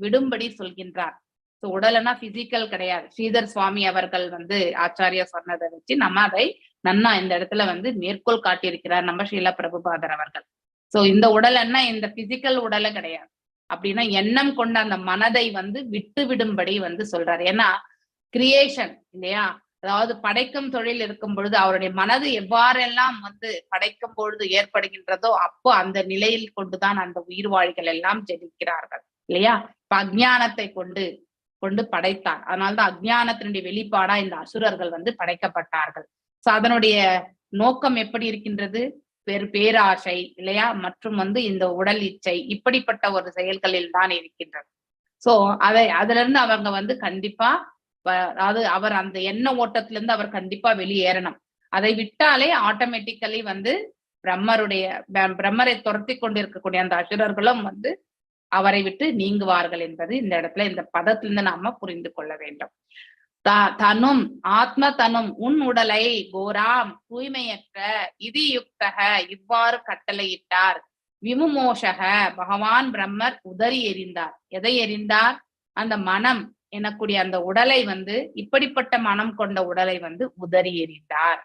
விடும்படி சொல்கின்றார். ஸோ உடல்னா பிசிக்கல் கிடையாது. ஸ்ரீதர் சுவாமி அவர்கள் வந்து ஆச்சாரியா சொன்னதை வச்சு நம்ம அதை நன்னா இந்த இடத்துல வந்து மேற்கோள் காட்டியிருக்கிறார் நம்ம ஸ்ரீல பிரபுபாதர் அவர்கள். சோ இந்த உடல் என்ன இந்த பிசிக்கல் உடலை கிடையாது. அப்படின்னா எண்ணம் கொண்ட அந்த மனதை வந்து விட்டு விடும்படி வந்து சொல்றாரு. ஏன்னா கிரியேஷன் இல்லையா, அதாவது படைக்கும் தொழில் இருக்கும் பொழுது அவருடைய மனது எவ்வாறெல்லாம் வந்து படைக்கும் பொழுது ஏற்படுகின்றதோ அப்போ அந்த நிலையில் கொண்டுதான் அந்த உயிர்வாழிகள் எல்லாம் ஜெனிக்கிறார்கள் இல்லையா. இப்ப அஜ்ஞானத்தை கொண்டு படைத்தார். அதனால்தான் அஜ்ஞானத்தினுடைய வெளிப்பாடா இந்த அசுரர்கள் வந்து படைக்கப்பட்டார்கள். சோ அதனுடைய நோக்கம் எப்படி இருக்கின்றது, பேராசை இல்லையா, மற்றும் வந்து இந்த உடல் இச்சை, இப்படிப்பட்ட ஒரு செயல்களில் தான் இருக்கின்றது. சோ அதுல இருந்து அவங்க வந்து கண்டிப்பா, அதாவது அவர் அந்த எண்ண ஓட்டத்துல இருந்து அவர் கண்டிப்பா வெளியேறணும். அதை விட்டாலே ஆட்டோமேட்டிக்கலி வந்து பிரம்மரை துரத்தி கொண்டிருக்கக்கூடிய அந்த அசுரர்களும் வந்து அவரை விட்டு நீங்குவார்கள் என்பது இந்த இடத்துல இந்த பதத்திலிருந்து நாம புரிந்து கொள்ள வேண்டும். தனும் ஆத்ம தனும் உன் உடலை கோராம் தூய்மையற்ற இது யுக்தக இவ்வாறு கட்டளையிட்டார். விமுமோஷக பகவான் பிரம்மர் உதறி எறிந்தார். எதை எறிந்தார்? அந்த மனம் எனக்கூடிய அந்த உடலை வந்து, இப்படிப்பட்ட மனம் கொண்ட உடலை வந்து உதறி எறிந்தார்.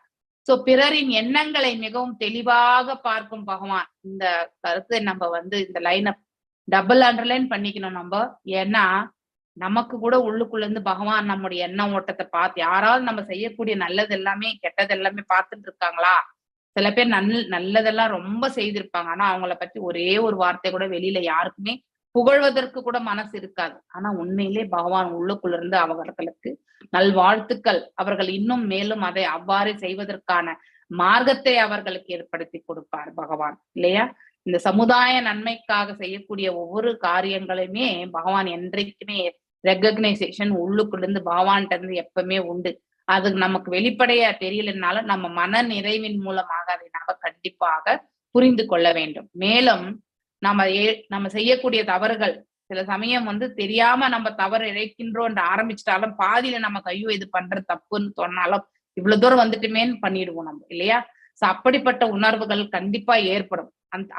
சோ பிறரின் எண்ணங்களை மிகவும் தெளிவாக பார்க்கும் பகவான். இந்த கருத்தை நம்ம வந்து இந்த லைனை டபுள் அண்டர்லைன் பண்ணிக்கணும் நம்ம. ஏன்னா நமக்கு கூட உள்ளுக்குள்ள இருந்து பகவான் நம்முடைய எண்ண ஓட்டத்தை பார்த்து, யாராவது நம்ம செய்யக்கூடிய நல்லது எல்லாமே கெட்டது எல்லாமே பார்த்துட்டு இருக்காங்களா? சில பேர் நல்லதெல்லாம் ரொம்ப செய்திருப்பாங்க, ஆனா அவங்கள பத்தி ஒரே ஒரு வார்த்தை கூட வெளியில யாருக்குமே புகழ்வதற்கு கூட மனசு இருக்காது. ஆனா உண்மையிலே பகவான் உள்ளுக்குள்ள இருந்து அவர்களுக்கு நல்வாழ்த்துக்கள், அவர்கள் இன்னும் மேலும் அதை அவ்வாறு செய்வதற்கான மார்க்கத்தை அவர்களுக்கு ஏற்படுத்தி கொடுப்பார் பகவான் இல்லையா. இந்த சமுதாய நன்மைக்காக செய்யக்கூடிய ஒவ்வொரு காரியங்களையுமே பகவான் என்றைக்குமே ரெகக்னைசேஷன் உள்ளுக்குள்ள இருந்து பகவான்கிட்ட இருந்து எப்பவுமே உண்டு. அது நமக்கு வெளிப்படையா தெரியலனாலும் நம்ம மன நிறைவின் மூலமாக அதை நாம கண்டிப்பாக புரிந்து கொள்ள வேண்டும். மேலும் நம்ம செய்யக்கூடிய தவறுகள் சில சமயம் வந்து தெரியாம நம்ம தவறு இழைக்கின்றோம் ஆரம்பிச்சிட்டாலும் பாதியில நம்ம கையோ இது பண்ற தப்புன்னு சொன்னாலும் இவ்வளவு தூரம் வந்துட்டுமேன்னு பண்ணிடுவோம் நம்ம இல்லையா. சோ அப்படிப்பட்ட உணர்வுகள் கண்டிப்பா ஏற்படும்.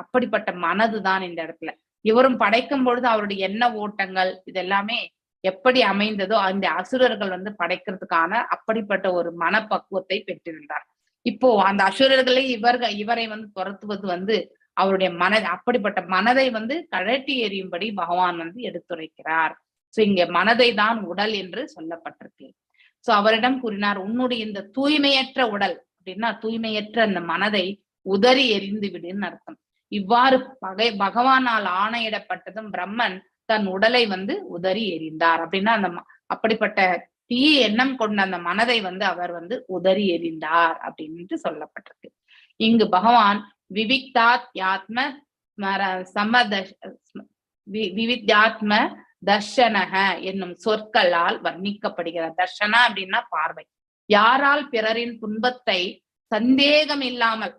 அப்படிப்பட்ட மனதுதான் இந்த இடத்துல இவரும் படைக்கும் பொழுது அவருடைய எண்ண ஓட்டங்கள் இதெல்லாமே எப்படி அமைந்ததோ அந்த அசுரர்கள் வந்து படைக்கிறதுக்கான அப்படிப்பட்ட ஒரு மனப்பக்குவத்தை பெற்றிருந்தார். இப்போ அந்த அசுரர்களை இவரை வந்து துரத்துவது வந்து அவருடைய அப்படிப்பட்ட மனதை வந்து கழட்டி எறியும்படி பகவான் வந்து எடுத்துரைக்கிறார். சோ இங்க மனதை தான் உடல் என்று சொல்லப்பட்டிருக்கு. சோ அவரிடம் கூறினார், உன்னுடைய இந்த தூய்மையற்ற உடல் அப்படின்னா தூய்மையற்ற அந்த மனதை உதறி எறிந்து விடுன்னு அர்த்தம். இவ்வாறு பகவானால் ஆணையிடப்பட்டதும் பிரம்மன் தன் உடலை வந்து உதறி எறிந்தார். அப்படின்னா அந்த அப்படிப்பட்ட தீய எண்ணம் கொண்ட அந்த மனதை வந்து அவர் வந்து உதறி எறிந்தார் அப்படின்ட்டு சொல்லப்பட்டிருக்கு. இங்கு பகவான் விவிக்தாத்ம விவித்யாத்ம தர்ஷனக என்னும் சொற்களால் வர்ணிக்கப்படுகிறார். தர்ஷனா அப்படின்னா பார்வை. யாரால் பிறரின் துன்பத்தை சந்தேகம் இல்லாமல்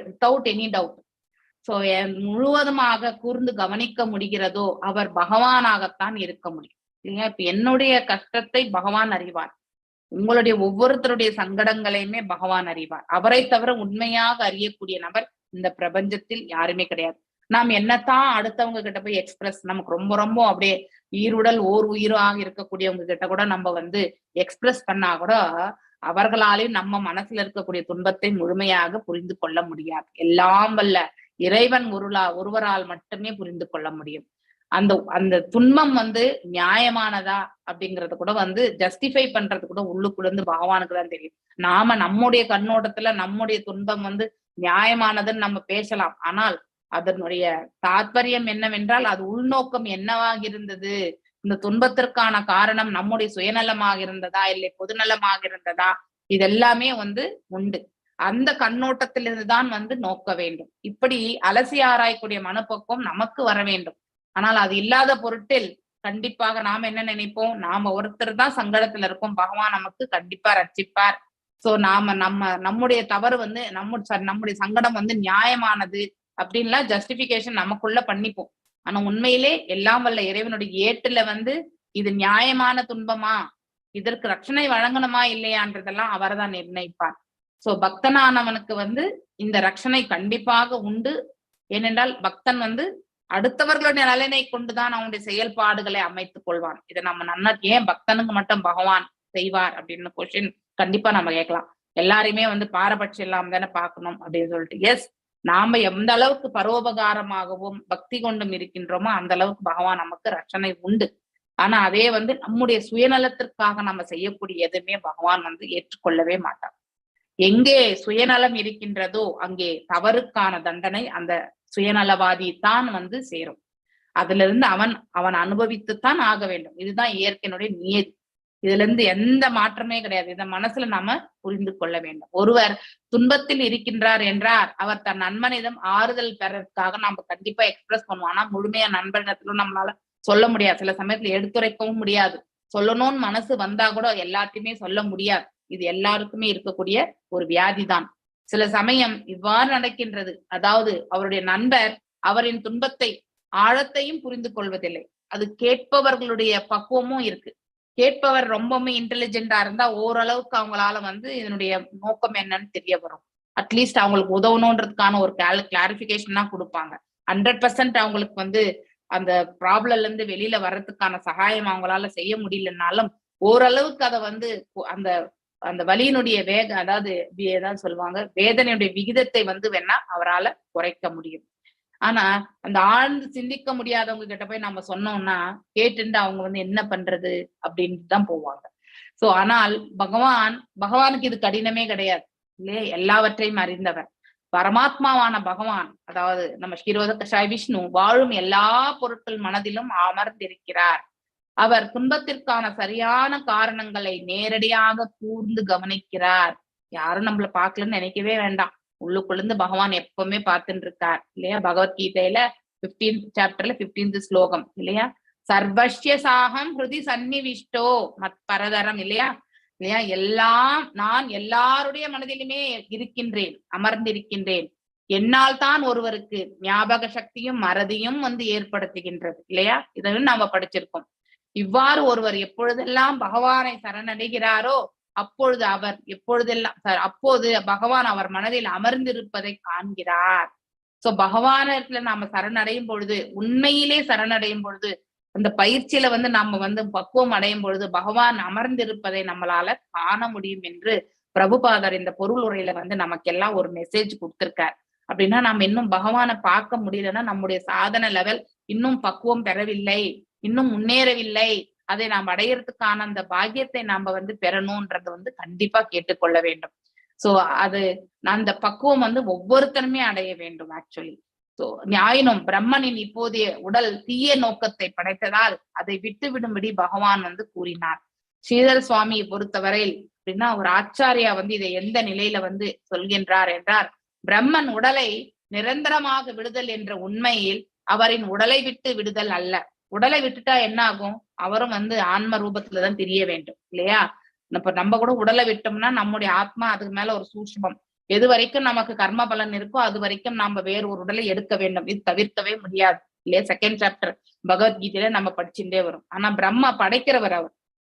வித்தவுட் எனி டவுட் முழுவதுமாக கூர்ந்து கவனிக்க முடிகிறதோ அவர் பகவானாகத்தான் இருக்க முடியும் இல்லையா. இப்ப என்னுடைய கஷ்டத்தை பகவான் அறிவார், உங்களுடைய ஒவ்வொருத்தருடைய சங்கடங்களையுமே பகவான் அறிவார். அவரை தவிர உண்மையாக அறியக்கூடிய நபர் இந்த பிரபஞ்சத்தில் யாருமே கிடையாது. நாம் என்னத்தான் அடுத்தவங்க கிட்ட போய் எக்ஸ்பிரஸ், நமக்கு ரொம்ப ரொம்ப அப்படியே ஈருடல் ஓர் உயிராக இருக்கக்கூடியவங்க கிட்ட கூட நம்ம வந்து எக்ஸ்பிரஸ் பண்ணா கூட அவர்களாலேயும் நம்ம மனசுல இருக்கக்கூடிய துன்பத்தை முழுமையாக புரிந்து கொள்ள முடியாது. எல்லாம் வல்ல இறைவன் ஒருவரால் மட்டுமே புரிந்து கொள்ள முடியும். அந்த துன்பம் வந்து நியாயமானதா அப்படிங்கறது கூட வந்து ஜஸ்டிஃபை பண்றது கூட உள்ளுக்குள்ள இருந்து பகவானுக்கு தான் தெரியும். நாம நம்முடைய கண்ணோட்டத்துல நம்முடைய துன்பம் வந்து நியாயமானதுன்னு நம்ம பேசலாம், ஆனால் அதனுடைய தாத்பரியம் என்னவென்றால் அது உள்நோக்கம் என்னவாக இருந்தது, இந்த துன்பத்திற்கான காரணம் நம்முடைய சுயநலமாக இருந்ததா இல்லை பொதுநலமாக இருந்ததா, இதெல்லாமே வந்து உண்டு. அந்த கண்ணோட்டத்திலிருந்து தான் வந்து நோக்க வேண்டும். இப்படி அலசி ஆராயக்கூடிய மனப்பக்குவம் நமக்கு வர வேண்டும். ஆனால் அது இல்லாத பொருட்டில் கண்டிப்பாக நாம என்ன நினைப்போம், நாம ஒருத்தர் தான் சங்கடத்துல இருக்கோம், பகவான் நமக்கு கண்டிப்பா ரட்சிப்பார். சோ நம்முடைய தவறு வந்து நம்முடைய சங்கடம் வந்து நியாயமானது அப்படின்லாம் ஜஸ்டிபிகேஷன் நமக்குள்ள பண்ணிப்போம். ஆனா உண்மையிலே எல்லாம் வல்ல இறைவனுடைய ஏட்டுல வந்து இது நியாயமான துன்பமா, இதற்கு ரட்சணை வழங்கணுமா இல்லையான்றதெல்லாம் அவர் தான் நிர்ணயிப்பார். சோ பக்தனானவனுக்கு வந்து இந்த ரட்சணை கண்டிப்பாக உண்டு. ஏனென்றால் பக்தன் வந்து அடுத்தவர்களுடைய நலனை கொண்டுதான் அவனுடைய செயல்பாடுகளை அமைத்துக் கொள்வான். இதை நம்ம நன்னா ஏன் பக்தனுக்கு மட்டும் பகவான் செய்வார் அப்படின்னு கொஸ்டின் கண்டிப்பா நம்ம கேட்கலாம். எல்லாருமே வந்து பாரபட்சம் இல்லாம தானே பார்க்கணும் அப்படின்னு சொல்லிட்டு. எஸ், நாம எந்த அளவுக்கு பரோபகாரமாகவும் பக்தி கொண்டும் இருக்கின்றோமோ அந்த அளவுக்கு பகவான் நமக்கு ரட்சணை உண்டு. ஆனா அதே வந்து நம்முடைய சுயநலத்திற்காக நம்ம செய்யக்கூடிய எதுவுமே பகவான் வந்து ஏற்றுக்கொள்ளவே மாட்டான். எங்கே சுயநலம் இருக்கின்றதோ அங்கே தவறுக்கான தண்டனை அந்த சுயநலவாதி தான் வந்து சேரும். அதுல இருந்து அவன் அனுபவித்துத்தான் ஆக வேண்டும். இதுதான் இயற்கையினுடைய நியதி. இதுல இருந்து எந்த மாற்றமே கிடையாது. இத மனசுல நாம புரிந்து கொள்ள வேண்டும். ஒருவர் துன்பத்தில் இருக்கின்றார் என்றார், அவர் தன் நண்பனிடம் ஆறுதல் பெறறதுக்காக நாம கண்டிப்பா எக்ஸ்பிரஸ் பண்ணுவோம். ஆனா முழுமையா நண்பனிடத்திலும் நம்மளால சொல்ல முடியாது. சில சமயத்துல எடுத்துரைக்கவும் முடியாது. சொல்லணும்னு மனசு வந்தா கூட எல்லாத்தையுமே சொல்ல முடியாது. இது எல்லாருக்குமே இருக்கக்கூடிய ஒரு வியாதிதான். சில சமயம் இவ்வாறு நடக்கின்றது. அதாவது அவருடைய நண்பர் அவரின் துன்பத்தை ஆழத்தையும் புரிந்து கொள்வதில்லை. அது கேட்பவர்களுடைய பக்குவமும் இருக்கு. கேட்பவர் ரொம்பவுமே இன்டெலிஜென்டா இருந்தா ஓரளவுக்கு அவங்களால வந்து இதனுடைய நோக்கம் என்னன்னு தெரிய வரும். அட்லீஸ்ட் அவங்களுக்கு உதவணுன்றதுக்கான ஒரு கிளாரிபிகேஷன் தான் கொடுப்பாங்க. 100% அவங்களுக்கு வந்து அந்த ப்ராப்ளம்ல இருந்து வெளியில வர்றதுக்கான சகாயம் அவங்களால செய்ய முடியலன்னாலும் ஓரளவுக்கு அதை வந்து அந்த அந்த வலியினுடைய அதாவது ஏதாவது சொல்லுவாங்க, வேதனையுடைய விகிதத்தை வந்து வேணா அவரால் குறைக்க முடியும். ஆனா அந்த ஆழ்ந்து சிந்திக்க முடியாதவங்க கிட்ட போய் நம்ம சொன்னோம்னா கேட்டுட்டு அவங்க வந்து என்ன பண்றது அப்படின்ட்டு தான் போவாங்க. சோ ஆனால் பகவானுக்கு இது கடினமே கிடையாது இல்லையா? எல்லாவற்றையும் அறிந்தவர் பரமாத்மாவான பகவான், அதாவது நம்ம ஸ்ரீரோத கஷாய விஷ்ணு வாழும் எல்லா பொருட்கள் மனதிலும் அமர்ந்திருக்கிறார். அவர் துன்பத்திற்கான சரியான காரணங்களை நேரடியாக கூர்ந்து கவனிக்கிறார். யாரும் நம்மள பாக்கலன்னு நினைக்கவே வேண்டாம். உள்ளுக்குள்ளேருந்து பகவான் எப்பவுமே பார்த்துட்டு இருக்கார் இல்லையா? பகவத்கீதையில 15th சாப்டர்ல 15th ஸ்லோகம் இல்லையா? சர்வஸ்ய சாகம் ஹிருதி சன்னிவிஷ்டோ மத் பரதரம் இல்லையா? நான் எல்லாருடைய மனதிலுமே இருக்கின்றேன், அமர்ந்திருக்கின்றேன். என்னால் தான் ஒருவருக்கு ஞாபக சக்தியும் மறதியும் வந்து ஏற்படுத்துகின்றது இல்லையா? இதையும் நாம படிச்சிருக்கோம். இவ்வாறு ஒருவர் எப்பொழுதெல்லாம் பகவானை சரணடைகிறாரோ அப்போது பகவான் அவர் மனதில் அமர்ந்திருப்பதை காண்கிறார். சோ பகவானத்துல நாம சரணடையும் பொழுது, உண்மையிலே சரணடையும் பொழுது, அந்த பயிற்சியில வந்து நாம வந்து பக்குவம் அடையும் பொழுது பகவான் அமர்ந்திருப்பதை நம்மளால காண முடியும் என்று பிரபுபாதர் இந்த பொருள் உரையில வந்து நமக்கெல்லாம் ஒரு மெசேஜ் கொடுத்திருக்கார். அப்படின்னா நம்ம இன்னும் பகவானை பார்க்க முடியலன்னா நம்முடைய சாதன லெவல் இன்னும் பக்குவம் பெறவில்லை, இன்னும் முன்னேறவில்லை. அதை நாம் அடையறதுக்கான அந்த பாக்கியத்தை நாம வந்து பெறணும்ன்றத வந்து கண்டிப்பா கேட்டுக்கொள்ள வேண்டும். சோ அது அந்த பக்குவம் வந்து ஒவ்வொருத்தருமே அடைய வேண்டும் ஆக்சுவலி. சோ ஞாயினும் பிரம்மனின் இப்போதைய உடல் தீய நோக்கத்தை படைத்ததால் அதை விட்டு விடும்படி பகவான் வந்து கூறினார். ஸ்ரீதர சுவாமியை பொறுத்தவரையில் அப்படின்னா ஒரு ஆச்சாரியா வந்து இதை எந்த நிலையில வந்து சொல்கின்றார் என்றார், பிரம்மன் உடலை நிரந்தரமாக விடுதல் என்ற உண்மையில் அவரின் உடலை விட்டு விடுதல் அல்ல. உடலை விட்டுட்டா என்ன ஆகும்? அவரும் வந்து ஆன்ம ரூபத்துலதான் தெரிய வேண்டும் இல்லையா? இப்ப நம்ம கூட உடலை விட்டோம்னா நம்முடைய ஆத்மா அதுக்கு மேல ஒரு சூட்சுமம். எது வரைக்கும் நமக்கு கர்ம பலன் இருக்கோ அது வரைக்கும் நம்ம வேறு ஒரு உடலை எடுக்க வேண்டும். இது தவிர்க்கவே முடியாது இல்லையா? 2nd சாப்டர் பகவத்கீதையில நம்ம படிச்சுட்டே வரும். ஆனா பிரம்மா படைக்கிறவர்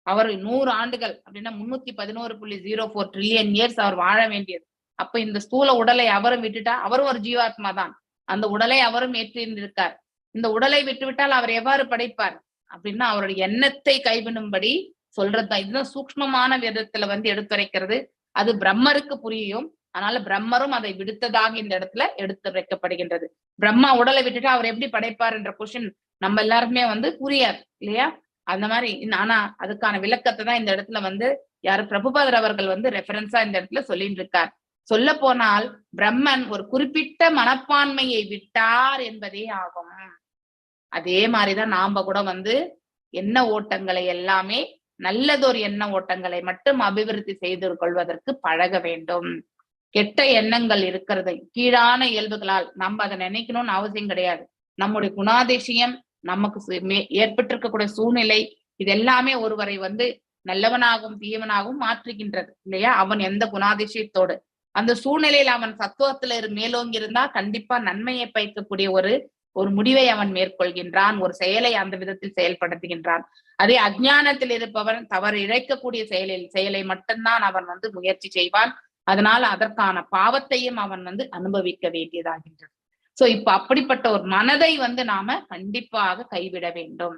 அவர் 100 ஆண்டுகள் அப்படின்னா 311.04 ட்ரில்லியன் இயர்ஸ் அவர் வாழ வேண்டியது. அப்ப இந்த ஸ்தூல உடலை அவரும் விட்டுட்டா அவரும் ஒரு ஜீவாத்மா தான். அந்த உடலை அவரும் ஏற்றிருந்திருக்கார். இந்த உடலை விட்டுவிட்டால் அவர் எவ்வாறு படைப்பார் அப்படின்னா அவருடைய எண்ணத்தை கைவிடும்படி சொல்றதுதான். இதுதான் சூக்ஷ்மமான விதத்துல வந்து எடுத்துரைக்கிறது. அது பிரம்மருக்கு புரியும். அதனால பிரம்மரும் அதை விடுத்ததாக இந்த இடத்துல எடுத்துரைக்கப்படுகின்றது. பிரம்மா உடலை விட்டுட்டா அவர் எப்படி படைப்பார் என்ற கொஸ்டின் நம்ம எல்லாருக்குமே வந்து புரியாது இல்லையா? அந்த மாதிரி ஆனா அதுக்கான விளக்கத்தை தான் இந்த இடத்துல வந்து யாரு பிரபுபாதர் அவர்கள் வந்து ரெஃபரன்ஸா இந்த இடத்துல சொல்லிட்டு இருக்கார். சொல்ல போனால் பிரம்மன் ஒரு குறிப்பிட்ட மனப்பான்மையை விட்டார் என்பதே ஆகும். அதே மாதிரிதான் நாம கூட வந்து எண்ண ஓட்டங்களை எல்லாமே நல்லதொரு எண்ண ஓட்டங்களை மட்டும் அபிவிருத்தி செய்து கொள்வதற்கு பழக வேண்டும். கெட்ட எண்ணங்கள் இருக்கிறது கீழான இயல்புகளால் நம்ம அதை நினைக்கணும்னு அவசியம் கிடையாது. நம்முடைய குணாதிசயம், நமக்கு ஏற்பட்டிருக்கக்கூடிய சூழ்நிலை, இது எல்லாமே ஒருவரை வந்து நல்லவனாகவும் தீயவனாகவும் மாற்றுகின்றது இல்லையா? அவன் எந்த குணாதிசயத்தோடு அந்த சூழ்நிலையில் அவன் சத்துவத்துல மேலோங்கி இருந்தா கண்டிப்பா நன்மையை பயக்கக்கூடிய ஒரு முடிவை அவன் மேற்கொள்கின்றான், ஒரு செயலை அந்த விதத்தில் செயல்படுத்துகின்றான். அதே அஞ்ஞானத்தில் இருப்பவன் தவறு இழைக்கக்கூடிய செயலை மட்டும்தான் அவன் வந்து முயற்சி செய்வான். அதனால அதற்கான பாவத்தையும் அவன் வந்து அனுபவிக்க வேண்டியதாகின்றது. சோ இப்ப அப்படிப்பட்ட ஒரு மனதை வந்து நாம கண்டிப்பாக கைவிட வேண்டும்.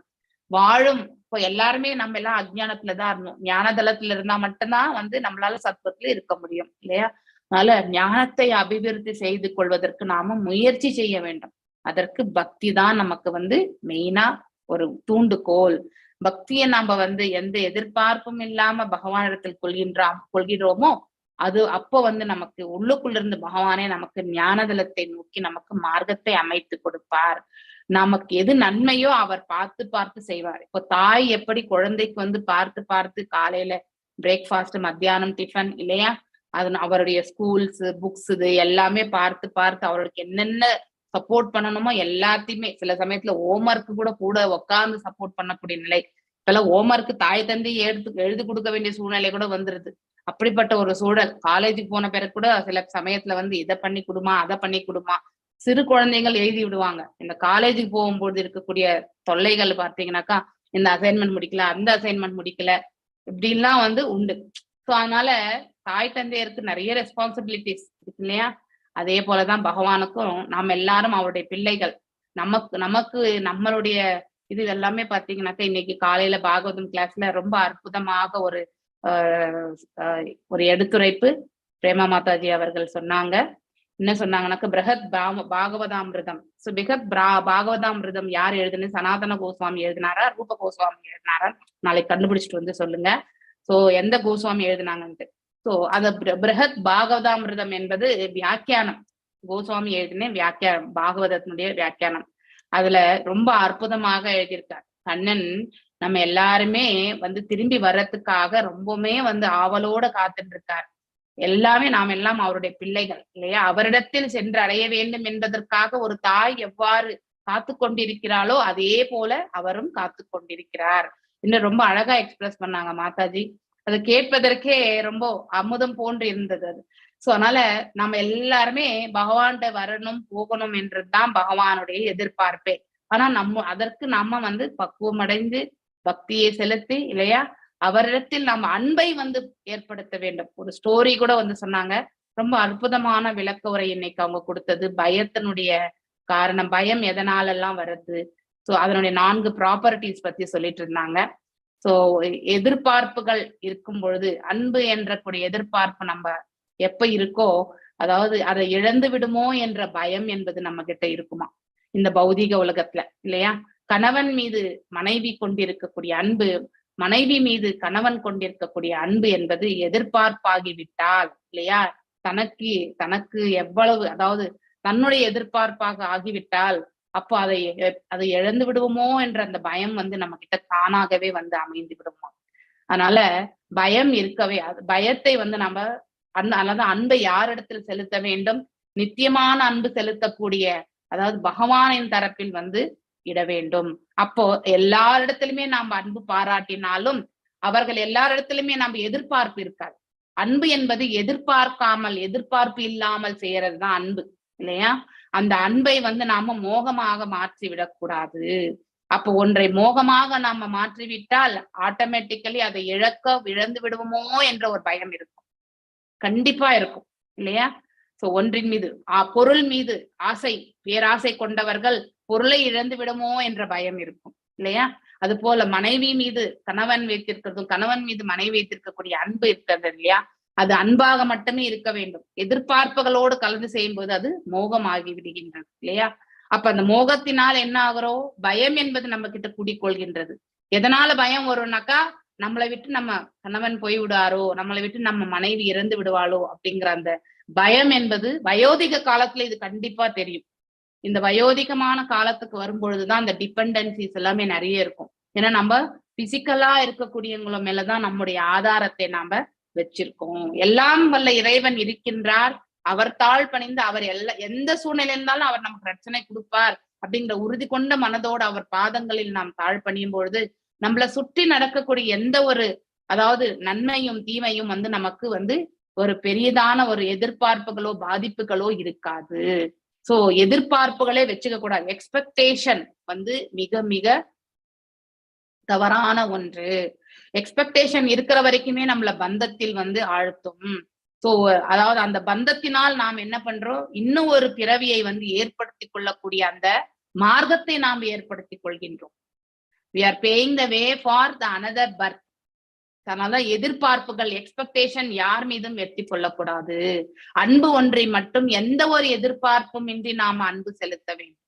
வாழும் இப்போ எல்லாருமே நம்ம எல்லாம் அஜ்ஞானத்துலதான் இருந்தோம். ஞான தளத்துல இருந்தா மட்டும்தான் வந்து நம்மளால சத்வத்துல இருக்க முடியும் இல்லையா? அதனால ஞானத்தை அபிவிருத்தி செய்து கொள்வதற்கு நாம முயற்சி செய்ய வேண்டும். அதற்கு பக்தி தான் நமக்கு வந்து மெயினா ஒரு தூண்டுகோல். பக்தியை நாம வந்து எந்த எதிர்பார்ப்பும் இல்லாம பகவானிடத்தில் கொள்கின்றோமோ அது அப்போ வந்து நமக்கு உள்ளுக்குள்ள இருந்து பகவானே நமக்கு ஞானதலத்தை நோக்கி நமக்கு மார்க்கத்தை அமைத்து கொடுப்பார். நமக்கு எது நன்மையோ அவர் பார்த்து பார்த்து செய்வார். இப்போ தாய் எப்படி குழந்தைக்கு வந்து பார்த்து பார்த்து காலையில பிரேக்ஃபாஸ்ட், மத்தியானம் டிஃபன் இல்லையா, அது அவருடைய ஸ்கூல்ஸ் புக்ஸ் இது எல்லாமே பார்த்து பார்த்து அவருக்கு என்னென்ன சப்போர்ட் பண்ணணுமோ எல்லாத்தையுமே, சில சமயத்துல ஹோம்ஒர்க் கூட உட்கார்ந்து சப்போர்ட் பண்ணக்கூடிய நிலை. இப்பெல்லாம் ஹோம்ஒர்க் தாய் தந்தை எழுதி கொடுக்க வேண்டிய சூழ்நிலை கூட வந்துருது. அப்படிப்பட்ட ஒரு சூழல். காலேஜுக்கு போன பிறகு கூட சில சமயத்துல வந்து இதை பண்ணி கொடுமா அதை பண்ணி கொடுமா சிறு குழந்தைகள் எழுதி விடுவாங்க. இந்த காலேஜுக்கு போகும்போது இருக்கக்கூடிய தொல்லைகள் பார்த்தீங்கன்னாக்கா, இந்த அசைன்மெண்ட் முடிக்கல, அந்த அசைன்மெண்ட் முடிக்கல, இப்படிலாம் வந்து உண்டு. ஸோ அதனால தாய் தந்தையருக்கு நிறைய ரெஸ்பான்சிபிலிட்டிஸ் இருக்கு இல்லையா? அதே போலதான் பகவானுக்கும் நாம் எல்லாரும் அவருடைய பிள்ளைகள். நமக்கு நம்மளுடைய இது எல்லாமே பாத்தீங்கன்னாக்கா, இன்னைக்கு காலையில பாகவதம் கிளாஸ்ல ரொம்ப அற்புதமாக ஒரு எடுத்துரைப்பு பிரேமா மாதாஜி அவர்கள் சொன்னாங்க. என்ன சொன்னாங்கன்னாக்க, பிரகத் பாகவதாமிருதம். சோ பாகவதாமிருதம் யார் எழுதுன்னு, சனாதன கோஸ்வாமி எழுதினாரா, ரூப கோஸ்வாமி எழுதினாரா? நாளைக்கு கண்டுபிடிச்சிட்டு வந்து சொல்லுங்க. சோ எந்த கோஸ்வாமி எழுதினாங்கன்ட்டு. சோ அத பிரகத் பாகவதாமிருதம் என்பது வியாக்கியானம். கோஸ்வாமி எழுதின வியாக்கியானம், பாகவதத்தினுடைய வியாக்கியானம். அதுல ரொம்ப அற்புதமாக எழுதியிருக்கார். கண்ணன் நம்ம எல்லாருமே வந்து திரும்பி வர்றதுக்காக ரொம்பவுமே வந்து ஆவலோட காத்துட்டு இருக்கார். எல்லாமே நாம் எல்லாம் அவருடைய பிள்ளைகள் இல்லையா? அவரிடத்தில் சென்று அடைய வேண்டும் என்பதற்காக ஒரு தாய் எவ்வாறு காத்து கொண்டிருக்கிறாளோ அதே போல அவரும் காத்து கொண்டிருக்கிறார் இன்னும் ரொம்ப அழகா எக்ஸ்பிரஸ் பண்ணாங்க மாதாஜி. அதை கேட்பதற்கே ரொம்ப அமுதம் போன்று இருந்தது அது. சோ அதனால நம்ம எல்லாருமே பகவான்கிட்ட வரணும் போகணும் என்றுதான் பகவானுடைய எதிர்பார்ப்பே. ஆனா அதற்கு நம்ம வந்து பக்குவம் அடைந்து பக்தியை செலுத்தி இல்லையா, அவரிடத்தில் நம்ம அன்பை வந்து ஏற்படுத்த வேண்டும். ஒரு ஸ்டோரி கூட வந்து சொன்னாங்க, ரொம்ப அற்புதமான விளக்க உரை இன்னைக்கு அவங்க கொடுத்தது. பயத்தினுடைய காரணம், பயம் எதனாலெல்லாம் வருது, சோ அதனுடைய 4 ப்ராப்பர்ட்டிஸ் பத்தி சொல்லிட்டு இருந்தாங்க. சோ எதிர்பார்ப்புகள் இருக்கும் பொழுது, அன்பு என்ற கூடிய எதிர்பார்ப்பு நம்ம எப்ப இருக்கோ, அதாவது அதை இழந்து விடுமோ என்ற பயம் என்பது நம்ம கிட்ட இருக்குமா இந்த பௌதிக உலகத்துல இல்லையா? கணவன் மீது மனைவி கொண்டிருக்கக்கூடிய அன்பு, மனைவி மீது கணவன் கொண்டிருக்கக்கூடிய அன்பு என்பது எதிர்பார்ப்பாகிவிட்டால் இல்லையா, தனக்கு எவ்வளவு, அதாவது தன்னுடைய எதிர்பார்ப்பாக ஆகிவிட்டால் அப்போ அதை இழந்து விடுவோமோ என்ற அந்த பயம் வந்து நம்ம கிட்ட தானாகவே வந்து அமைந்து விடுவோம். அதனால பயம் இருக்கவே, பயத்தை வந்து நம்ம அல்லது அன்பை யாரிடத்தில் செலுத்த வேண்டும்? நித்தியமான அன்பு செலுத்தக்கூடிய, அதாவது பகவானின் தரப்பில் வந்து இட வேண்டும். அப்போ எல்லாரிடத்திலுமே நாம் அன்பு பாராட்டினாலும் அவர்கள் எல்லாரிடத்திலுமே நம்ம எதிர்பார்ப்பு இருக்காது. அன்பு என்பது எதிர்பார்ப்பு இல்லாமல் செய்யறதுதான் அன்பு இல்லையா? அந்த அன்பை வந்து நாம மோகமாக மாற்றி விடக்கூடாது. அப்போ ஒன்றை மோகமாக நாம மாற்றிவிட்டால் ஆட்டோமேட்டிக்கலி அதை இழந்து விடுவோமோ என்ற ஒரு பயம் இருக்கும், கண்டிப்பா இருக்கும் இல்லையா? சோ ஒன்றின் மீது பொருள் மீது பேராசை கொண்டவர்கள் பொருளை இழந்து விடுமோ என்ற பயம் இருக்கும் இல்லையா? அது போல மனைவி மீது கணவன் வைத்திருக்கிறதும், கணவன் மீது மனைவி வைத்திருக்கக்கூடிய அன்பு இருக்கிறது இல்லையா, அது அன்பாக மட்டுமே இருக்க வேண்டும். எதிர்பார்ப்புகளோடு கலந்து செய்யும் போது அது மோகமாகி விடுகின்றது இல்லையா? அப்ப அந்த மோகத்தினால் என்ன ஆகிறோம்? பயம் என்பது நம்ம கிட்ட கூடிக்கொள்கின்றது. எதனால பயம் வரும்னாக்கா, நம்மளை விட்டு நம்ம கணவன் போய் விடாரோ, நம்மளை விட்டு நம்ம மனைவி இறந்து விடுவாளோ அப்படிங்கிற அந்த பயம் என்பது வயோதிக காலத்துல இது கண்டிப்பா தெரியும். இந்த வயோதிகமான காலத்துக்கு வரும்பொழுதுதான் இந்த டிபெண்டன்சிஸ் எல்லாமே நிறைய இருக்கும். ஏன்னா நம்ம பிசிக்கலா இருக்கக்கூடியவங்கள மேலதான் நம்முடைய ஆதாரத்தை நாம வச்சிருக்கோம். எல்லாம் வல்ல இறைவன் இருக்கின்றார், அவர் தாழ் பணிந்து அவர் எந்த சூழ்நிலை இருந்தாலும் அவர் நமக்கு ரட்சனை கொடுப்பார் அப்படிங்கிற உறுதி கொண்ட மனதோடு அவர் பாதங்களில் நாம் தாழ் பணியும் பொழுது நம்மளை சுற்றி நடக்கக்கூடிய எந்த ஒரு, அதாவது நன்மையும் தீமையும் வந்து நமக்கு வந்து ஒரு பெரியதான ஒரு எதிர்பார்ப்புகளோ பாதிப்புகளோ இருக்காது. சோ எதிர்பார்ப்புகளே வச்சுக்க கூடாது. எக்ஸ்பெக்டேஷன் வந்து மிக மிக தவறான ஒன்று. எக்ஸ்பெக்டேஷன் இருக்கிற வரைக்குமே நம்மள பந்தத்தில் வந்து ஆழ்த்தும். சோ அதாவது அந்த பந்தத்தினால் நாம் என்ன பண்றோம், இன்னும் ஒரு பிறவியை வந்து ஏற்படுத்தி கொள்ளக்கூடிய அந்த மார்க்கத்தை நாம் ஏற்படுத்தி கொள்கின்றோம். we are paying the way for the another birth. அதனால எதிர்பார்ப்புகள், எக்ஸ்பெக்டேஷன் யார் மீதும் வெற்றி கொள்ளக்கூடாது. அன்பு ஒன்றை மட்டும், எந்த ஒரு எதிர்பார்ப்பும் இன்றி நாம அன்பு செலுத்த வேண்டும்.